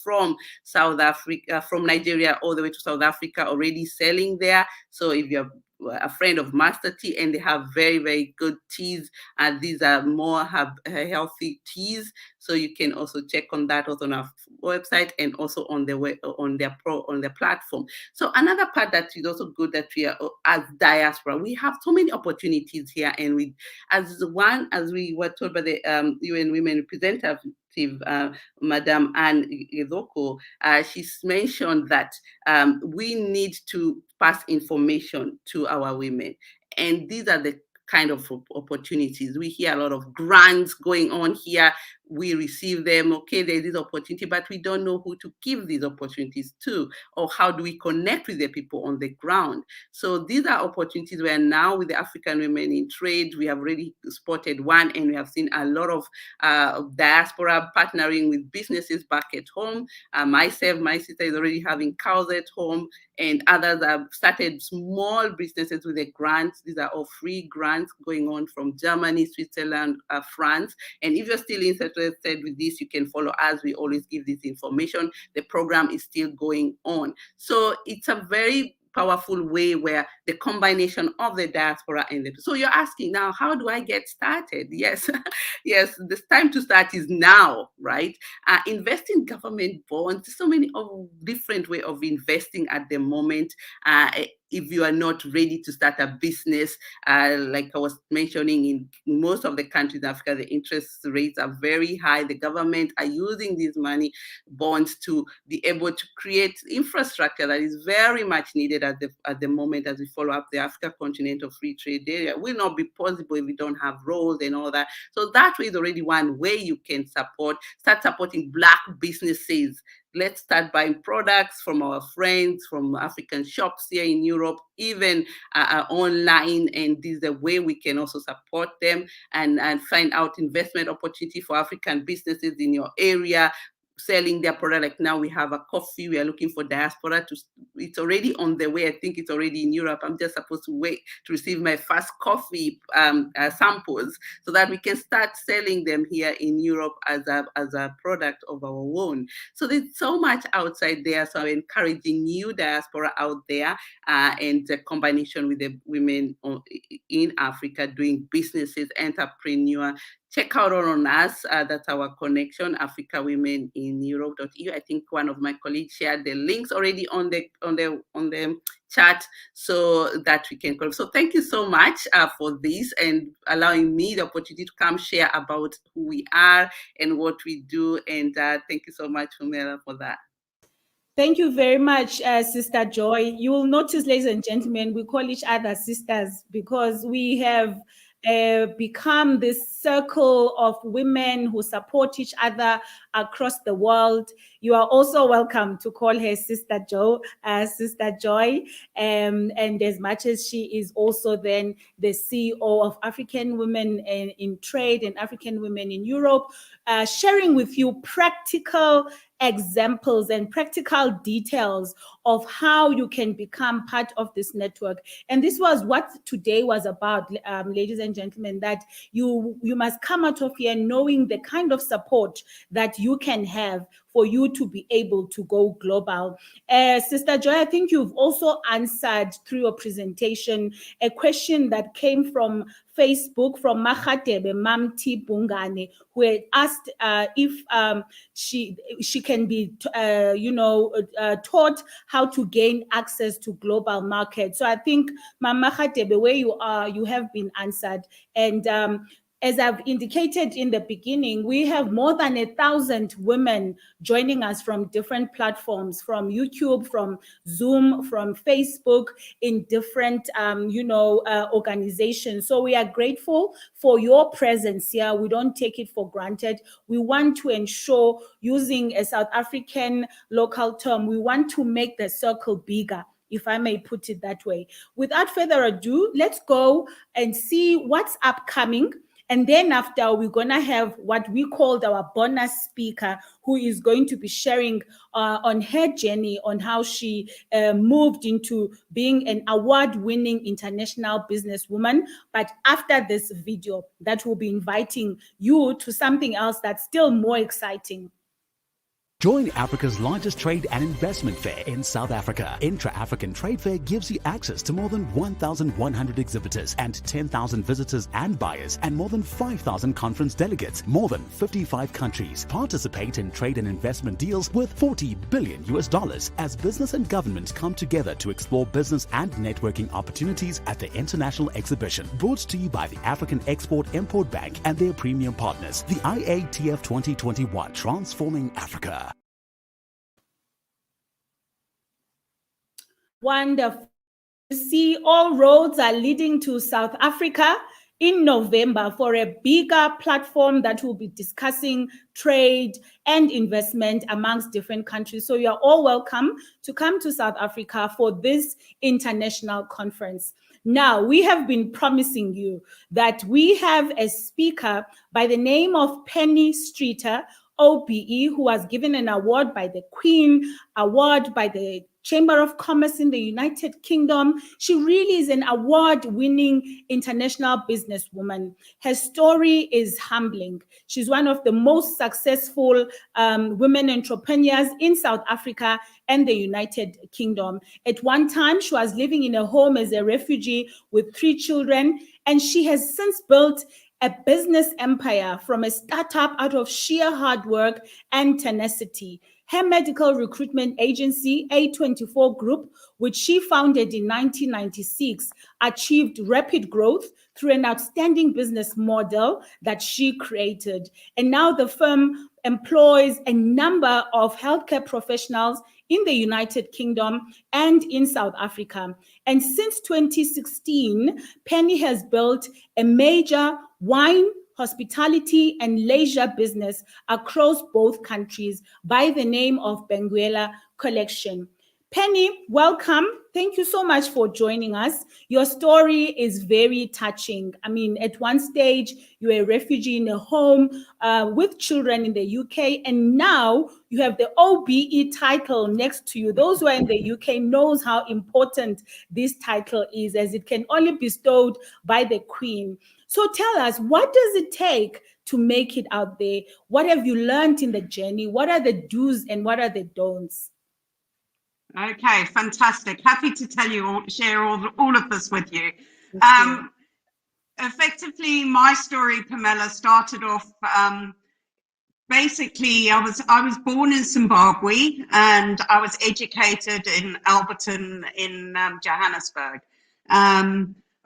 from South Africa, from Nigeria all the way to South Africa, already selling there. So if you're a friend of Master Tea, and they have very, very good teas, and these are more healthy teas, so you can also check on that also on our website and also on their platform. So another part that is also good, that we are, as diaspora, we have so many opportunities here, and as we were told by the UN Women representative, Madam Anne Githuku, she's mentioned that we need to pass information to our women. And these are the kind of opportunities. We hear a lot of grants going on here. We receive them, okay, there's this opportunity, but we don't know who to give these opportunities to, or how do we connect with the people on the ground. So these are opportunities where now with the African Women in Trade, we have already spotted one, and we have seen a lot of diaspora partnering with businesses back at home. My sister is already having cows at home, and others have started small businesses with the grants. These are all free grants going on from Germany, Switzerland, France. And if you're still interested with this, you can follow us. We always give this information. The program is still going on. So it's a very powerful way where the combination of the diaspora and so you're asking now, how do I get started? Yes, yes, the time to start is now, right? Invest in government bonds. So many different way of investing at the moment. if you are not ready to start a business. Like I was mentioning, in most of the countries in Africa, the interest rates are very high. The government are using these money bonds to be able to create infrastructure that is very much needed at the moment as we follow up the Africa Continental Free Trade Area. It will not be possible if we don't have roads and all that. So that way is already one way you can start supporting Black businesses. Let's start buying products from our friends, from African shops here in Europe, even online. And this is the way we can also support them and find out investment opportunity for African businesses in your area, selling their product. Like now we have a coffee, we are looking for Diaspora it's already on the way. I think it's already in Europe. I'm just supposed to wait to receive my first coffee samples so that we can start selling them here in Europe as a product of our own. So there's so much outside there. So I'm encouraging you, Diaspora out there, and the combination with the women in Africa doing businesses, entrepreneur. Check out on us. That's our connection, Africa Women in Europe.eu. I think one of my colleagues shared the links already on the chat so that we can. So thank you so much for this and allowing me the opportunity to come share about who we are and what we do. And thank you so much, Pumela, for that. Thank you very much, Sister Joy. You will notice, ladies and gentlemen, we call each other sisters because we have become this circle of women who support each other across the world. You are also welcome to call her Sister Joy. And as much as she is also then the CEO of African Women in Trade and African Women in Europe, sharing with you practical examples and practical details of how you can become part of this network. And this was what today was about, ladies and gentlemen, that you must come out of here knowing the kind of support that you can have for you to be able to go global. Sister Joy, I think you've also answered through your presentation a question that came from Facebook from Makhatebe Mamti Bungane, who had asked if she can be, taught how to gain access to global markets. So I think, Mama Makhatebe, where you are, you have been answered. And as I've indicated in the beginning, we have more than 1,000 women joining us from different platforms, from YouTube, from Zoom, from Facebook, in different, organizations. So we are grateful for your presence here. We don't take it for granted. We want to ensure, using a South African local term, we want to make the circle bigger, if I may put it that way. Without further ado, let's go and see what's upcoming. And then after, we're going to have what we called our bonus speaker, who is going to be sharing on her journey on how she moved into being an award-winning international businesswoman. But after this video, that will be inviting you to something else that's still more exciting. Join Africa's largest trade and investment fair in South Africa. Intra-African Trade Fair gives you access to more than 1,100 exhibitors and 10,000 visitors and buyers and more than 5,000 conference delegates. More than 55 countries participate in trade and investment deals worth $40 billion as business and government come together to explore business and networking opportunities at the international exhibition. Brought to you by the African Export-Import Bank and their premium partners, the IATF 2021, Transforming Africa. Wonderful. You see, all roads are leading to South Africa in November for a bigger platform that will be discussing trade and investment amongst different countries. So you are all welcome to come to South Africa for this international conference. Now, we have been promising you that we have a speaker by the name of Penny Streeter, OBE, who was given an award by the Queen, award by the Chamber of Commerce in the United Kingdom. She really is an award-winning international businesswoman. Her story is humbling. She's one of the most successful women entrepreneurs in South Africa and the United Kingdom. At one time, she was living in a home as a refugee with 3 children, and she has since built a business empire from a startup out of sheer hard work and tenacity. Her medical recruitment agency, A24 Group, which she founded in 1996, achieved rapid growth through an outstanding business model that she created. And now the firm employs a number of healthcare professionals in the United Kingdom and in South Africa. And since 2016, Penny has built a major wine, hospitality, and leisure business across both countries by the name of Benguela Collection. Penny, welcome. Thank you so much for joining us. Your story is very touching. I mean, at one stage, you were a refugee in a home with children in the UK, and now you have the OBE title next to you. Those who are in the UK knows how important this title is, as it can only be bestowed by the Queen. So tell us, what does it take to make it out there? What have you learned in the journey? What are the do's and what are the don'ts? Okay, fantastic. Happy to tell you, share all of this with you. Effectively, my story, Pumela, started off, basically, I was born in Zimbabwe and I was educated in Alberton in Johannesburg.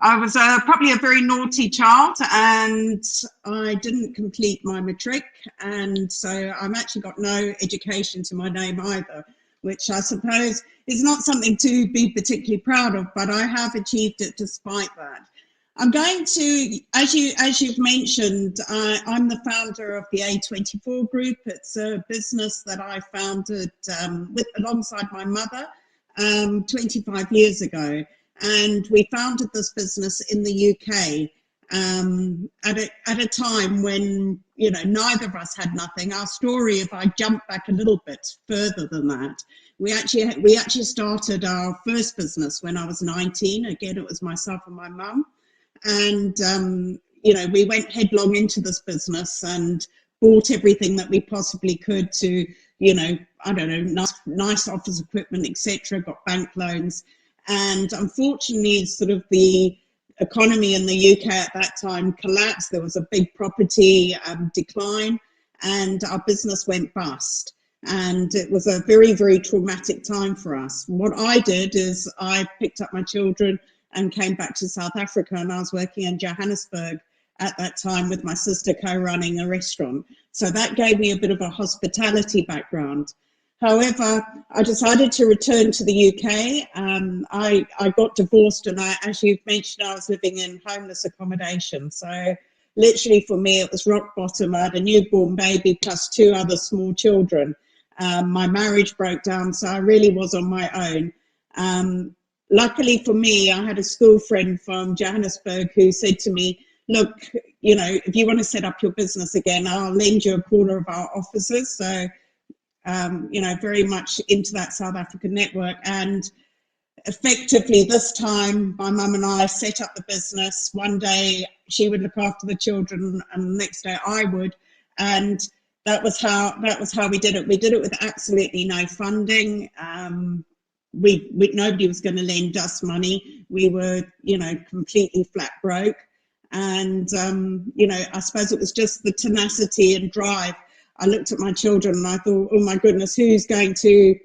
I was probably a very naughty child and I didn't complete my matric, and so I've actually got no education to my name either, which I suppose is not something to be particularly proud of, but I have achieved it despite that. I'm going to, as you've mentioned, I'm the founder of the A24 Group. It's a business that I founded alongside my mother 25 years ago. And we founded this business in the UK at a time when, you know, neither of us had nothing. Our story, if I jump back a little bit further than that, we actually started our first business when I was 19. Again, it was myself and my mum. And, you know, we went headlong into this business and bought everything that we possibly could to, you know, I don't know, nice office equipment, etc., got bank loans. And unfortunately, sort of the economy in the UK at that time collapsed. There was a big property decline and our business went bust. And it was a very, very traumatic time for us. What I did is I picked up my children and came back to South Africa, and I was working in Johannesburg at that time with my sister co-running a restaurant. So that gave me a bit of a hospitality background. However, I decided to return to the UK. I got divorced, and as you've mentioned, I was living in homeless accommodation. So literally for me, it was rock bottom. I had a newborn baby plus 2 other small children. My marriage broke down, so I really was on my own. Luckily for me, I had a school friend from Johannesburg who said to me, look, you know, if you want to set up your business again, I'll lend you a corner of our offices. So, you know, very much into that South African network. And effectively this time, my mum and I set up the business. One day she would look after the children and the next day I would. And that was how we did it. We did it with absolutely no funding. Nobody was going to lend us money. We were, you know, completely flat broke. And, you know, I suppose it was just the tenacity and drive. I looked at my children and I thought, oh my goodness, who's going to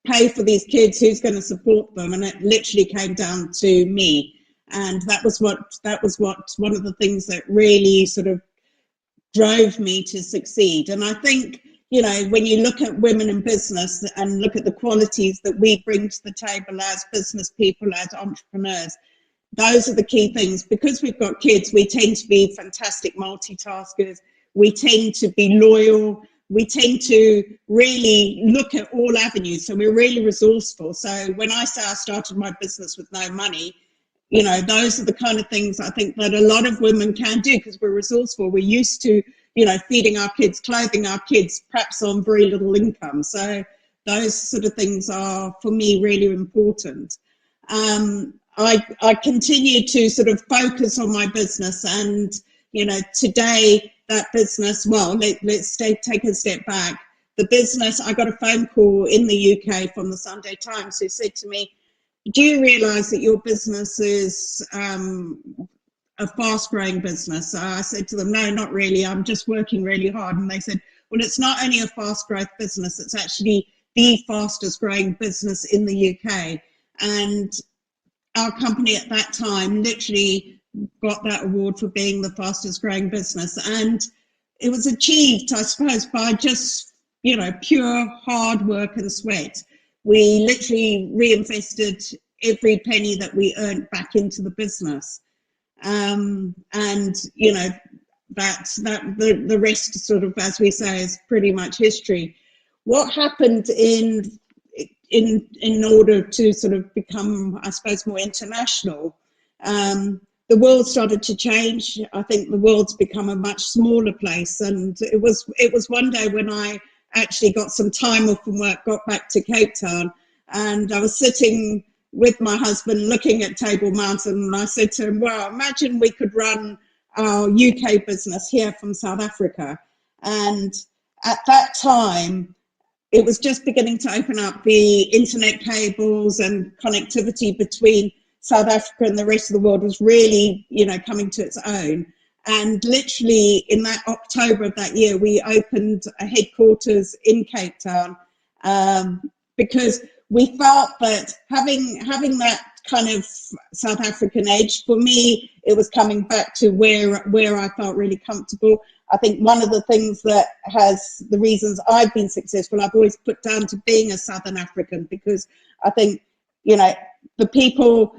pay for these kids? Who's going to support them? And it literally came down to me. And that was one of the things that really sort of drove me to succeed. And I think, you know, when you look at women in business and look at the qualities that we bring to the table as business people, as entrepreneurs, those are the key things. Because we've got kids, we tend to be fantastic multitaskers. We tend to be loyal. We tend to really look at all avenues. So we're really resourceful. So when I say I started my business with no money, you know, those are the kind of things I think that a lot of women can do because we're resourceful. We're used to, you know, feeding our kids, clothing our kids, perhaps on very little income. So those sort of things are, for me, really important. I continue to sort of focus on my business, and, you know, today that business, well, let's take a step back. The business, I got a phone call in the UK from the Sunday Times who said to me, do you realise that your business is a fast-growing business? I said to them, no, not really. I'm just working really hard. And they said, well, it's not only a fast growth business, it's actually the fastest growing business in the UK. And our company at that time literally got that award for being the fastest growing business. And it was achieved, I suppose, by just, you know, pure hard work and sweat. We literally reinvested every penny that we earned back into the business. And, you know, the rest sort of, as we say, is pretty much history. What happened in order to sort of become, I suppose, more international, the world started to change. I think the world's become a much smaller place, and it was one day when I actually got some time off from work, got back to Cape Town, and I was sitting with my husband looking at Table Mountain, and I said to him, well, imagine we could run our UK business here from South Africa. And at that time, it was just beginning to open up. The internet cables and connectivity between South Africa and the rest of the world was really, you know, coming to its own. And literally in that October of that year, we opened a headquarters in Cape Town, because we felt that having that kind of South African edge, for me, it was coming back to where I felt really comfortable. I think one of the things that has the reasons I've been successful, I've always put down to being a Southern African, because I think, you know, the people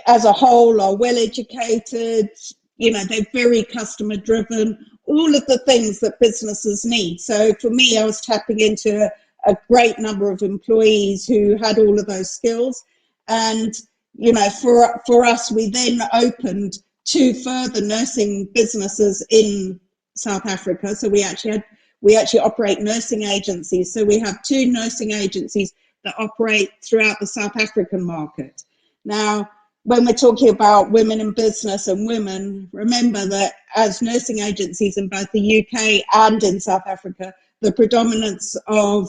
as a whole are well educated, you know, they're very customer driven, all of the things that businesses need. So for me, I was tapping into a great number of employees who had all of those skills. And, you know, for us, we then opened 2 further nursing businesses in South Africa. So we actually operate nursing agencies. So we have 2 nursing agencies that operate throughout the South African market. Now, when we're talking about women in business and women, remember that as nursing agencies in both the UK and in South Africa, the predominance of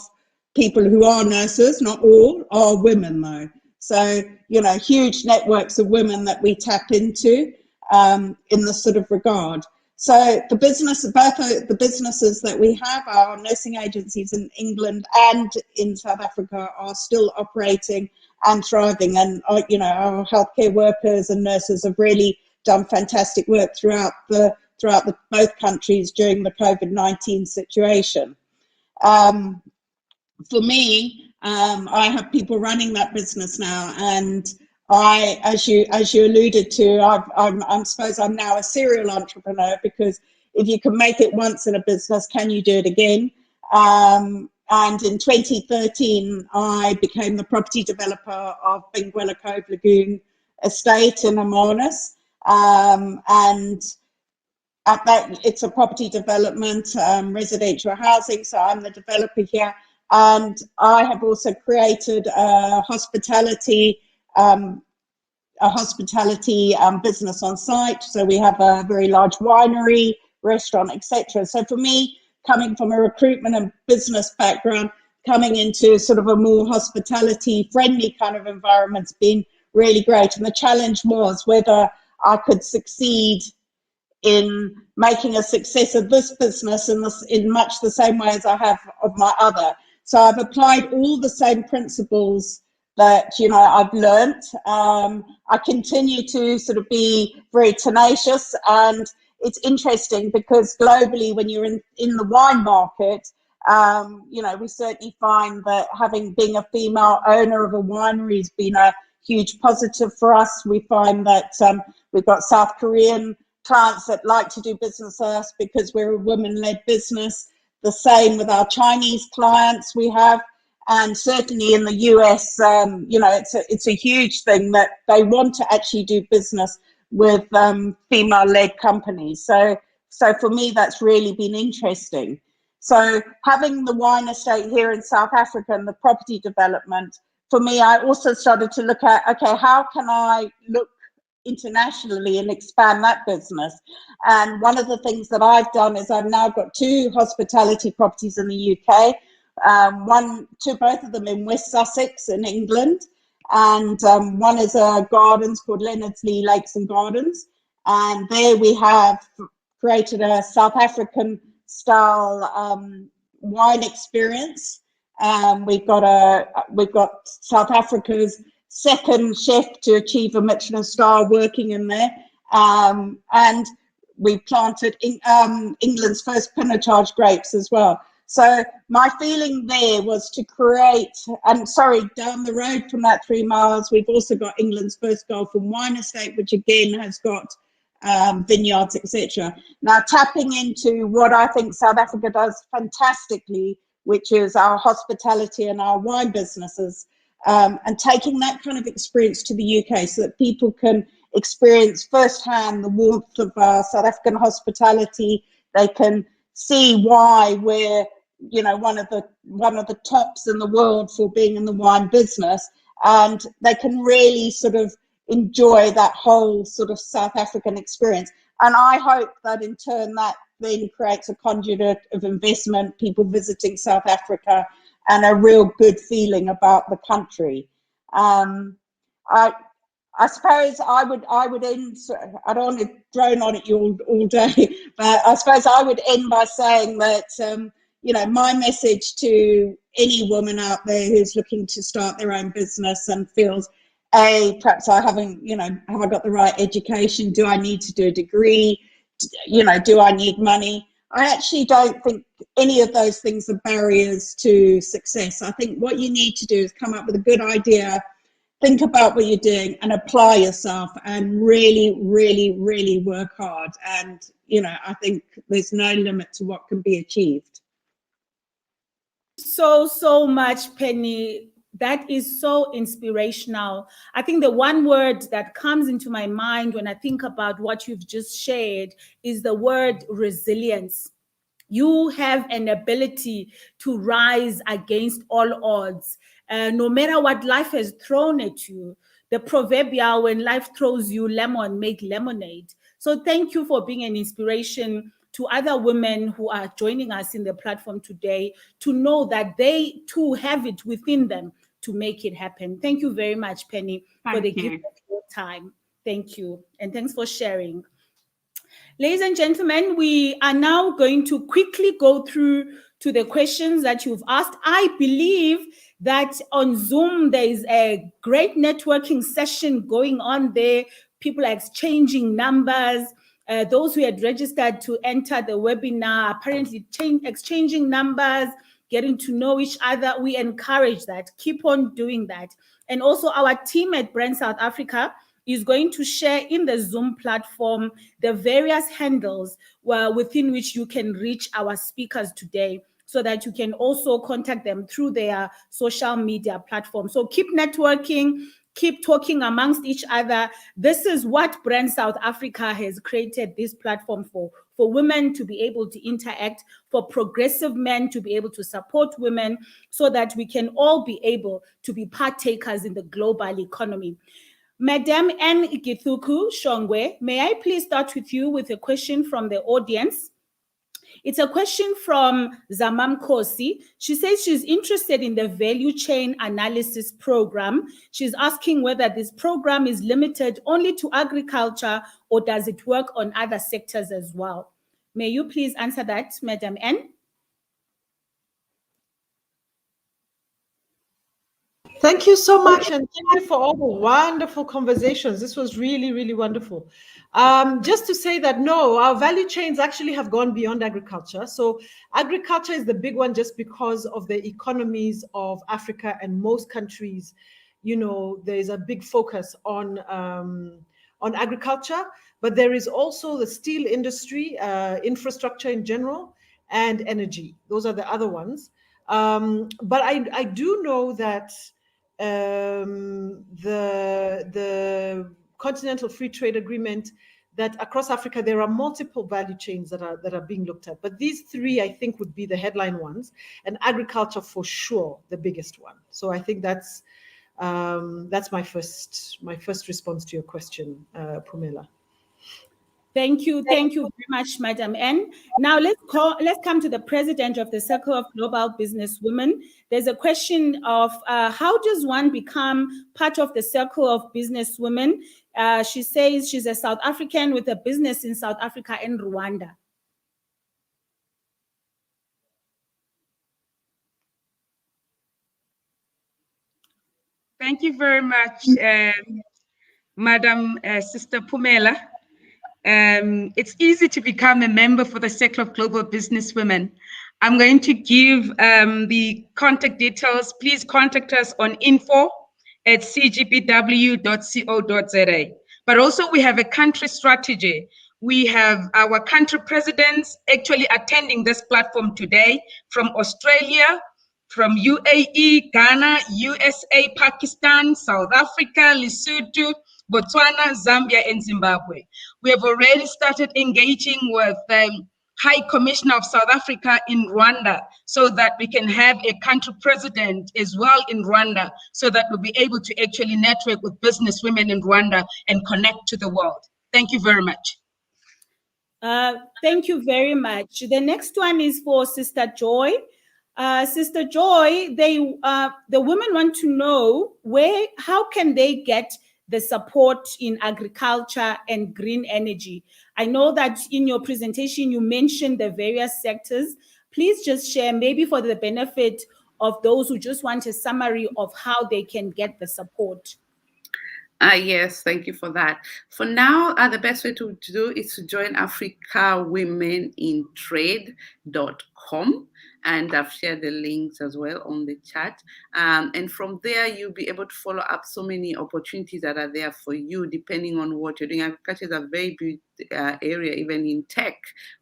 people who are nurses, not all, are women though. So, you know, huge networks of women that we tap into in this sort of regard. So the business, both the businesses that we have, our nursing agencies in England and in South Africa, are still operating and thriving. And, you know, our healthcare workers and nurses have really done fantastic work throughout both countries during the COVID-19 situation. For me, I have people running that business now, and I, as you alluded to, I suppose I'm now a serial entrepreneur, because if you can make it once in a business, can you do it again? And in 2013, I became the property developer of Benguela Cove Lagoon Estate in Amanus, and at that, it's a property development, residential housing. So I'm the developer here. And I have also created a hospitality business on site. So we have a very large winery, restaurant, etc. So for me, coming from a recruitment and business background, coming into sort of a more hospitality friendly kind of environment's been really great. And the challenge was whether I could succeed in making a success of this business in much the same way as I have of my other. So I've applied all the same principles that, you know, I've learnt. I continue to sort of be very tenacious, and it's interesting because globally, when you're in the wine market, you know, we certainly find that being a female owner of a winery has been a huge positive for us. We find that we've got South Korean clients that like to do business with us because we're a women-led business. The same with our Chinese clients we have, and certainly in the US, you know, it's a huge thing that they want to actually do business with female-led companies. So for me, that's really been interesting. So having the wine estate here in South Africa and the property development, for me, I also started to look at, okay, how can I look internationally and expand that business? And one of the things that I've done is I've now got 2 hospitality properties in the UK, both of them in West Sussex in England, and one is a gardens called Leonard's Lee Lakes and Gardens, and there we have created a South African style wine experience. We've got South Africa's second chef to achieve a Michelin star working in there, and we planted England's first Pinot grapes as well. So my feeling there was to create, and sorry, down the road from that 3 miles, we've also got England's first golf and wine estate, which again has got vineyards, etc. Now tapping into what I think South Africa does fantastically, which is our hospitality and our wine businesses, and taking that kind of experience to the UK so that people can experience firsthand the warmth of South African hospitality. They can see why we're, you know, one of the tops in the world for being in the wine business, and they can really sort of enjoy that whole sort of South African experience. And I hope that in turn that then creates a conduit of investment, people visiting South Africa, and a real good feeling about the country. I suppose I would end, I don't want to drone on at you all day, but I suppose I would end by saying that, you know, my message to any woman out there who's looking to start their own business and feels, perhaps I haven't, you know, have I got the right education? Do I need to do a degree? You know, do I need money? I actually don't think any of those things are barriers to success. I think what you need to do is come up with a good idea, think about what you're doing and apply yourself and really, really, really work hard. And, you know, I think there's no limit to what can be achieved. So much, Penny. That is so inspirational. I think the one word that comes into my mind when I think about what you've just shared is the word resilience. You have an ability to rise against all odds. No matter what life has thrown at you, the proverbial, when life throws you lemon, make lemonade. So thank you for being an inspiration to other women who are joining us in the platform today, to know that they too have it within them to make it happen. Thank you very much, Penny, for the gift of your time. Thank you. And thanks for sharing. Ladies and gentlemen, we are now going to quickly go through to the questions that you've asked. I believe that on Zoom, there is a great networking session going on there. People are exchanging numbers. Those who had registered to enter the webinar, apparently exchanging numbers, getting to know each other. We encourage that. Keep on doing that. And also our team at Brand South Africa is going to share in the Zoom platform the various handles within which you can reach our speakers today, so that you can also contact them through their social media platform. So keep networking, keep talking amongst each other. This is what Brand South Africa has created this platform for women to be able to interact, for progressive men to be able to support women, so that we can all be able to be partakers in the global economy. Madam N. Githuku-Shongwe, may I please start with you with a question from the audience? It's a question from Zamam Kosi. She says she's interested in the value chain analysis program. She's asking whether this program is limited only to agriculture or does it work on other sectors as well? May you please answer that, Madam N? Thank you so much, and thank you for all the wonderful conversations. This was really, really wonderful. Just to say that, no, our value chains actually have gone beyond agriculture. So agriculture is the big one just because of the economies of Africa and most countries. You know, there is a big focus on agriculture, but there is also the steel industry, infrastructure in general, and energy. Those are the other ones. But I do know that the Continental Free Trade Agreement, that across Africa there are multiple value chains that are being looked at, but these three I think would be the headline ones, and agriculture for sure the biggest one. So I think that's my first response to your question, Pumela. Thank you very much, Madam N. Now let's come to the president of the Circle of Global Businesswomen. There's a question of how does one become part of the Circle of Businesswomen? She says she's a South African with a business in South Africa and Rwanda. Thank you very much, Madam Sister Pumela. It's easy to become a member for the Circle of Global Businesswomen. I'm going to give the contact details. Please contact us on info@cgbw.co.za. But also we have a country strategy. We have our country presidents actually attending this platform today from Australia, from UAE, Ghana, USA, Pakistan, South Africa, Lesotho, Botswana, Zambia, and Zimbabwe. We have already started engaging with High Commissioner of South Africa in Rwanda so that we can have a country president as well in Rwanda so that we'll be able to actually network with business women in Rwanda and connect to the world. Thank you very much. Thank you very much. The next one is for Sister Joy. Sister Joy, the women want to know how can they get the support in agriculture and green energy. I know that in your presentation, you mentioned the various sectors. Please just share, maybe for the benefit of those who just want a summary of how they can get the support. Yes, thank you for that. For now, the best way to do is to join AfricaWomenInTrade.com. And I've shared the links as well on the chat. And from there, you'll be able to follow up so many opportunities that are there for you, depending on what you're doing. Agriculture is a very big area, even in tech.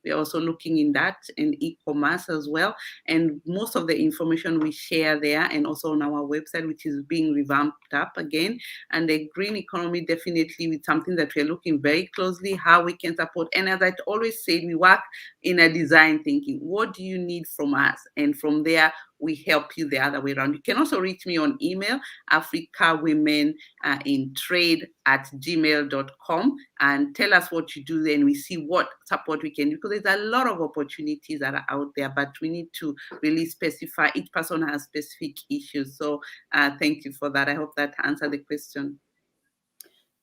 We're also looking in that, in e-commerce as well. And most of the information we share there and also on our website, which is being revamped up again. And the green economy definitely is something that we're looking very closely, how we can support. And as I always say, we work in a design thinking. What do you need from us? And from there, we help you the other way around. You can also reach me on email, africawomenintrade@gmail.com, and tell us what you do there, and we see what support we can do, because there's a lot of opportunities that are out there, but we need to really specify. Each person has specific issues. So thank you for that. I hope that answered the question.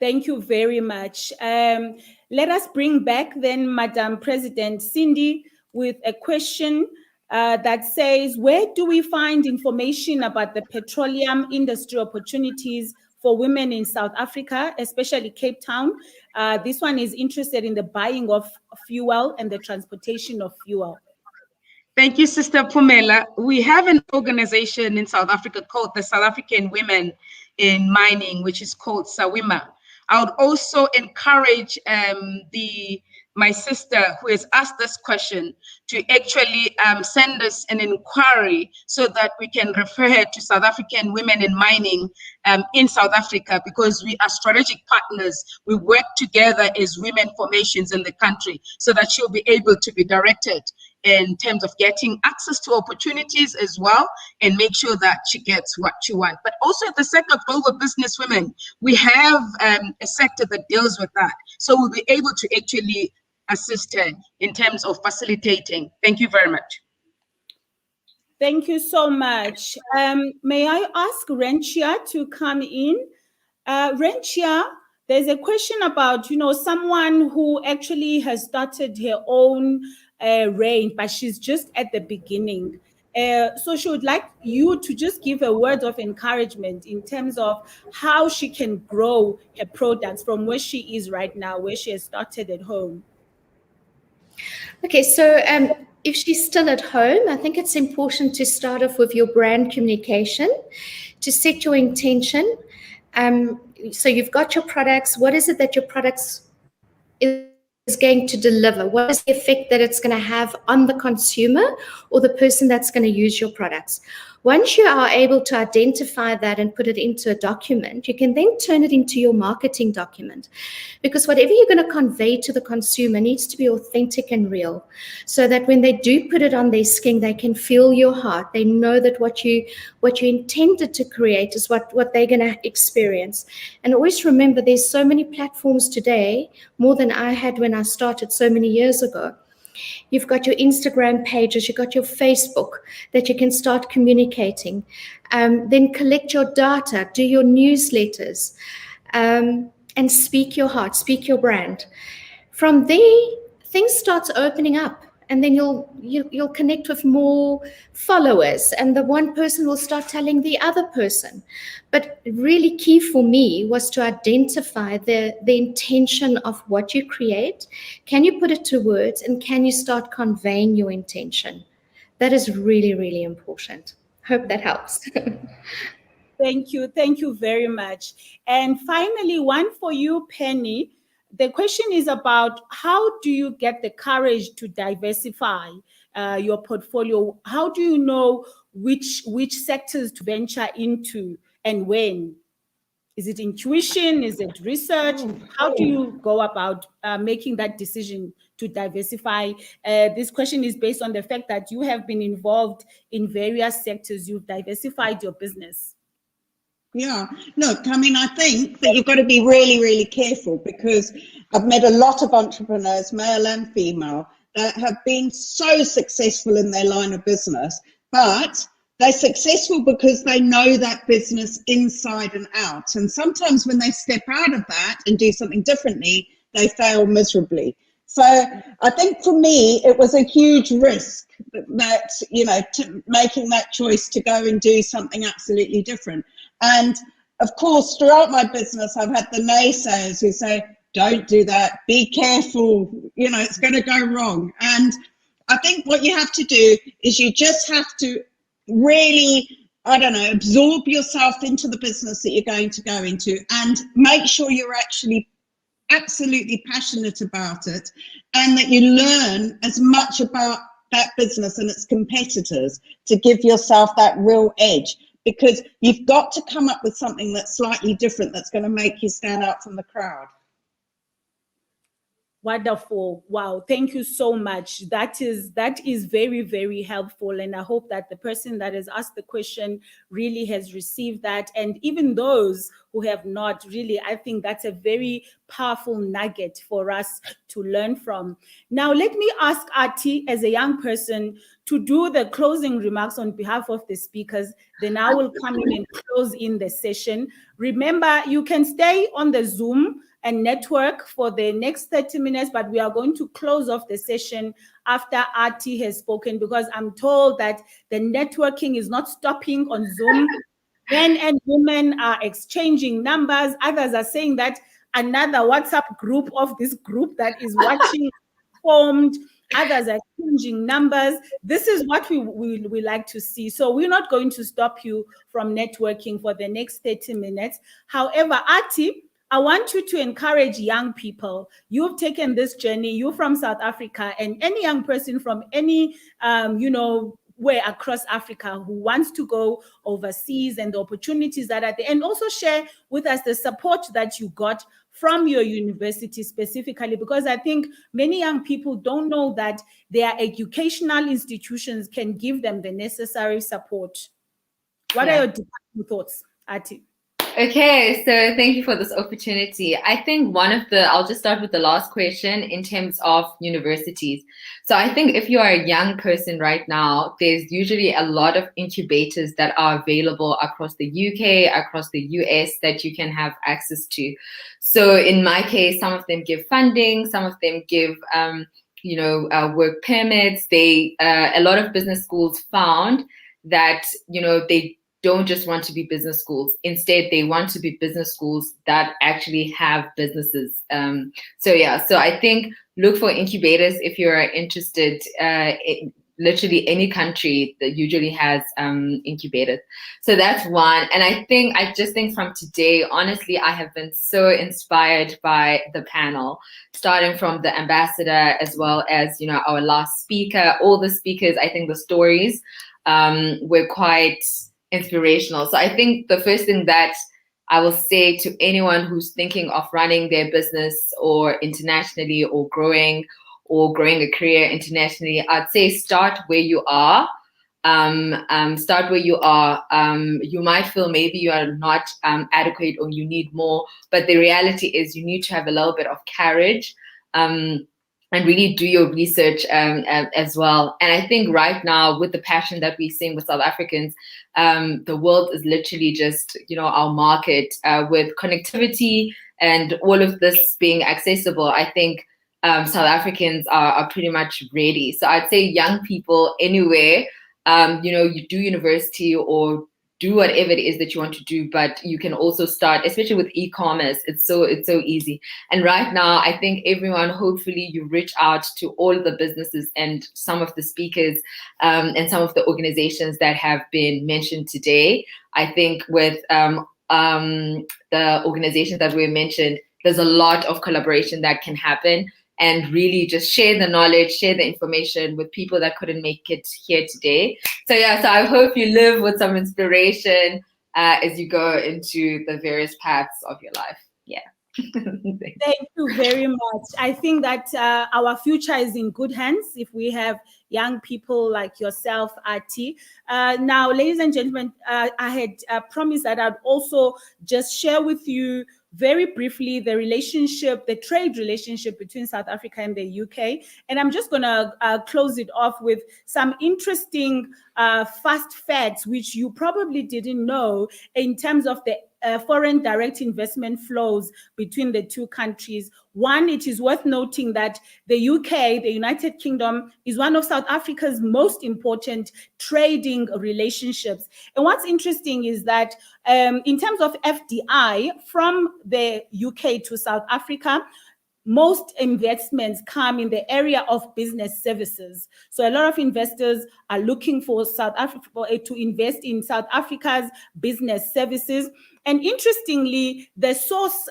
Thank you very much. Let us bring back then Madam President Sindi with a question that says, where do we find information about the petroleum industry opportunities for women in South Africa, especially Cape Town? This one is interested in the buying of fuel and the transportation of fuel. Thank you, Sister Pumela. We have an organization in South Africa called the South African Women in Mining, which is called SAWIMA. I would also encourage my sister who has asked this question to actually send us an inquiry so that we can refer her to South African Women in Mining in South Africa, because we are strategic partners. We work together as women formations in the country so that she'll be able to be directed in terms of getting access to opportunities as well, and make sure that she gets what she wants. But also at the Circle of Global Businesswomen, we have a sector that deals with that. So we'll be able to actually assist her in terms of facilitating. Thank you very much. Thank you so much. May I ask Renchia to come in? Renchia, there's a question about, someone who actually has started her own range, but she's just at the beginning. So she would like you to just give a word of encouragement in terms of how she can grow her products from where she is right now, where she has started at home. Okay, so if she's still at home, I think it's important to start off with your brand communication, to set your intention. So you've got your products. What is it that your products is going to deliver? What is the effect that it's going to have on the consumer or the person that's going to use your products? Once you are able to identify that and put it into a document, you can then turn it into your marketing document, because whatever you're going to convey to the consumer needs to be authentic and real, so that when they do put it on their skin, they can feel your heart. They know that what you intended to create is what they're going to experience. And always remember, there's so many platforms today, more than I had when I started so many years ago. You've got your Instagram pages, you've got your Facebook that you can start communicating. Then collect your data, do your newsletters, and speak your heart, speak your brand. From there, things start opening up. and then you'll connect with more followers, and the one person will start telling the other person. But really key for me was to identify the intention of what you create. Can you put it to words, and can you start conveying your intention? That is really, really important. Hope that helps. Thank you very much. And finally, one for you, Penny. The question is about how do you get the courage to diversify your portfolio? How do you know which sectors to venture into and when? Is it intuition? Is it research? How do you go about making that decision to diversify? This question is based on the fact that you have been involved in various sectors. You've diversified your business. Yeah, look, I mean, I think that you've got to be really, really careful, because I've met a lot of entrepreneurs, male and female, that have been so successful in their line of business, but they're successful because they know that business inside and out. And sometimes when they step out of that and do something differently, they fail miserably. So I think for me, it was a huge risk that, you know, making that choice to go and do something absolutely different. And of course, throughout my business, I've had the naysayers who say, don't do that, be careful, you know, it's going to go wrong. And I think what you have to do is you just have to really, I don't know, absorb yourself into the business that you're going to go into, and make sure you're actually absolutely passionate about it, and that you learn as much about that business and its competitors to give yourself that real edge, because you've got to come up with something that's slightly different, that's going to make you stand out from the crowd. Wonderful. Wow. Thank you so much. That is very, very helpful. And I hope that the person that has asked the question really has received that. And even those who have not, really, I think that's a very powerful nugget for us to learn from. Now, let me ask Athi, as a young person, to do the closing remarks on behalf of the speakers. Then I will come in and close in the session. Remember, you can stay on the Zoom and network for the next 30 minutes, but we are going to close off the session after Athi has spoken, because I'm told that the networking is not stopping on Zoom. Men and women are exchanging numbers. Others are saying that another WhatsApp group of this group that is watching formed. Others are exchanging numbers. This is what we like to see. So we're not going to stop you from networking for the next 30 minutes. However, Athi, I want you to encourage young people. You've taken this journey. You're from South Africa, and any young person from any, where across Africa who wants to go overseas and the opportunities that are there, and also share with us the support that you got from your university specifically, because I think many young people don't know that their educational institutions can give them the necessary support. What are your thoughts, Athi? Okay, so thank you for this opportunity. I think I'll just start with the last question in terms of universities. So I think if you are a young person right now, there's usually a lot of incubators that are available across the UK, across the US, that you can have access to. So in my case, some of them give funding, some of them give work permits. A lot of business schools found that, they don't just want to be business schools. Instead, they want to be business schools that actually have businesses. So I think look for incubators if you're interested. Literally any country that usually has incubators. So that's one. And I just think from today, honestly, I have been so inspired by the panel, starting from the ambassador as well as, our last speaker, all the speakers. I think the stories were quite inspirational. So I think the first thing that I will say to anyone who's thinking of running their business or internationally or growing a career internationally, I'd say start where you are. Start where you are. You might feel maybe you are not adequate or you need more, but the reality is you need to have a little bit of courage and really do your research as well. And I think right now, with the passion that we're seeing with South Africans, the world is literally just, our market with connectivity and all of this being accessible. I think South Africans are pretty much ready. So I'd say young people anywhere, you do university or do whatever it is that you want to do, but you can also start, especially with e-commerce. It's so easy. And right now, I think everyone, hopefully you reach out to all the businesses and some of the speakers and some of the organizations that have been mentioned today. I think with the organizations that were mentioned, there's a lot of collaboration that can happen, and really just share the knowledge, share the information with people that couldn't make it here today. So I hope you live with some inspiration as you go into the various paths of your life. Yeah. Thank you very much. I think that our future is in good hands if we have young people like yourself, Athi. Now, ladies and gentlemen, I had promised that I'd also just share with you very briefly the trade relationship between South Africa and the UK. And I'm just going to close it off with some interesting fast facts, which you probably didn't know in terms of the foreign direct investment flows between the two countries. One, it is worth noting that the UK, the United Kingdom, is one of South Africa's most important trading relationships. And what's interesting is that in terms of FDI from the UK to South Africa, most investments come in the area of business services. So a lot of investors are looking for South Africa to invest in South Africa's business services. And interestingly, the source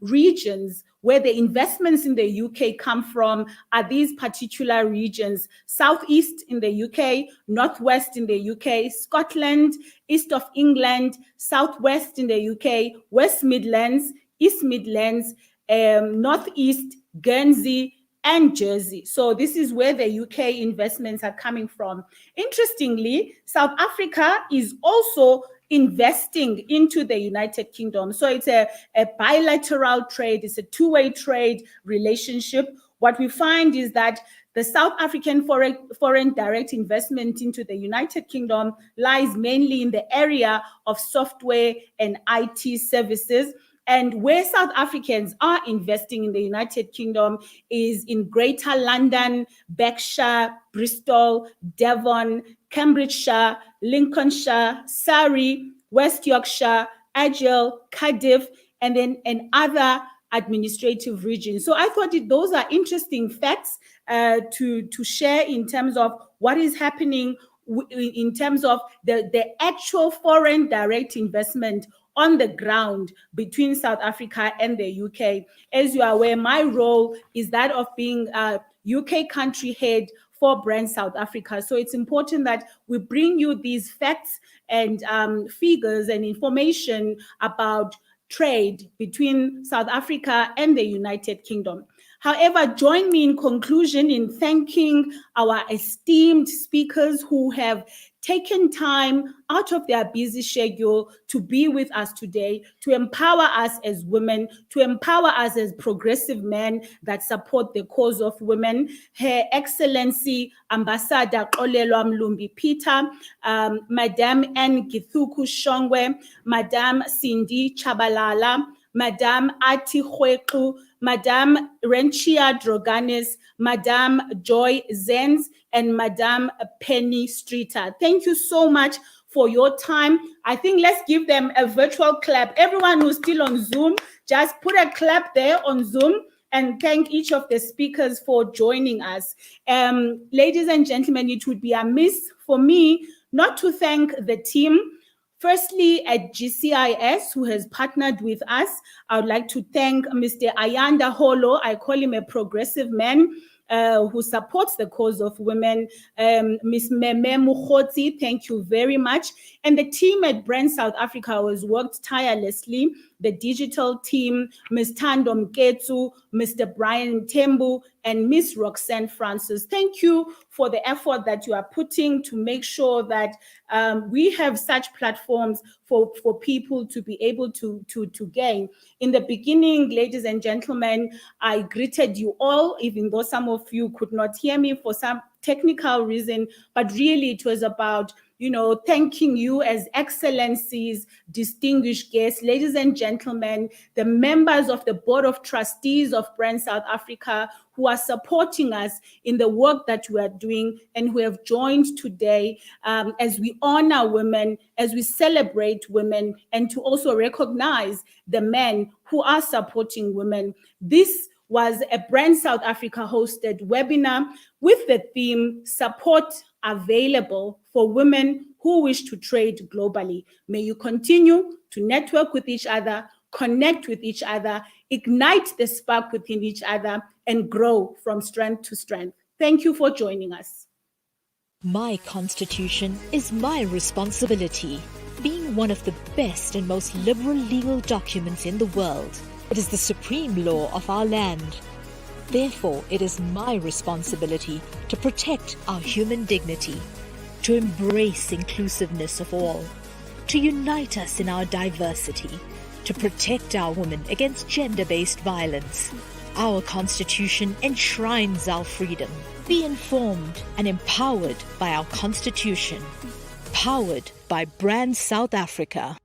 regions where the investments in the UK come from are these particular regions: Southeast in the UK, Northwest in the UK, Scotland, East of England, Southwest in the UK, West Midlands, East Midlands, Northeast, Guernsey, and Jersey. So this is where the UK investments are coming from. Interestingly, South Africa is also investing into the United Kingdom. So it's a bilateral trade, it's a two-way trade relationship. What we find is that the South African foreign direct investment into the United Kingdom lies mainly in the area of software and IT services. And where South Africans are investing in the United Kingdom is in Greater London, Berkshire, Bristol, Devon, Cambridgeshire, Lincolnshire, Surrey, West Yorkshire, Agile, Cardiff, and then other administrative regions. So I thought those are interesting facts to share in terms of what is happening in terms of the actual foreign direct investment on the ground between South Africa and the UK. As you are aware, my role is that of being a UK country head for Brand South Africa. So it's important that we bring you these facts and figures and information about trade between South Africa and the United Kingdom. However, join me in conclusion in thanking our esteemed speakers who have taken time out of their busy schedule to be with us today, to empower us as women, to empower us as progressive men that support the cause of women. Her Excellency Ambassador Xolelwa Mlumbi-Peter, Madame N. Githuku-Shongwe, Madame Sindi Tshabalala, Madame Athi, Madame Renchia Droganis, Madame Joy Zenz, and Madame Penny Streeter. Thank you so much for your time. I think let's give them a virtual clap. Everyone who's still on Zoom, just put a clap there on Zoom and thank each of the speakers for joining us. Ladies and gentlemen, it would be amiss for me not to thank the team. Firstly, at GCIS, who has partnered with us, I would like to thank Mr. Ayanda Holo. I call him a progressive man who supports the cause of women. Ms. Meme Mukhotsi, thank you very much. And the team at Brand South Africa has worked tirelessly. The digital team, Ms. Tando Mketsu, Mr. Brian Tembu, and Ms. Roxanne Francis. Thank you for the effort that you are putting to make sure that we have such platforms for people to be able to gain. In the beginning, ladies and gentlemen, I greeted you all, even though some of you could not hear me for technical reason, but really it was about, thanking you as excellencies, distinguished guests, ladies and gentlemen, the members of the Board of Trustees of Brand South Africa who are supporting us in the work that we are doing and who have joined today as we honor women, as we celebrate women, and to also recognize the men who are supporting women. This was a Brand South Africa hosted webinar with the theme Support Available for Women Who Wish to Trade Globally. May you continue to network with each other, connect with each other, ignite the spark within each other, and grow from strength to strength. Thank you for joining us. My constitution is my responsibility. Being one of the best and most liberal legal documents in the world, it is the supreme law of our land. Therefore, it is my responsibility to protect our human dignity, to embrace inclusiveness of all, to unite us in our diversity, to protect our women against gender-based violence. Our Constitution enshrines our freedom. Be informed and empowered by our Constitution. Powered by Brand South Africa.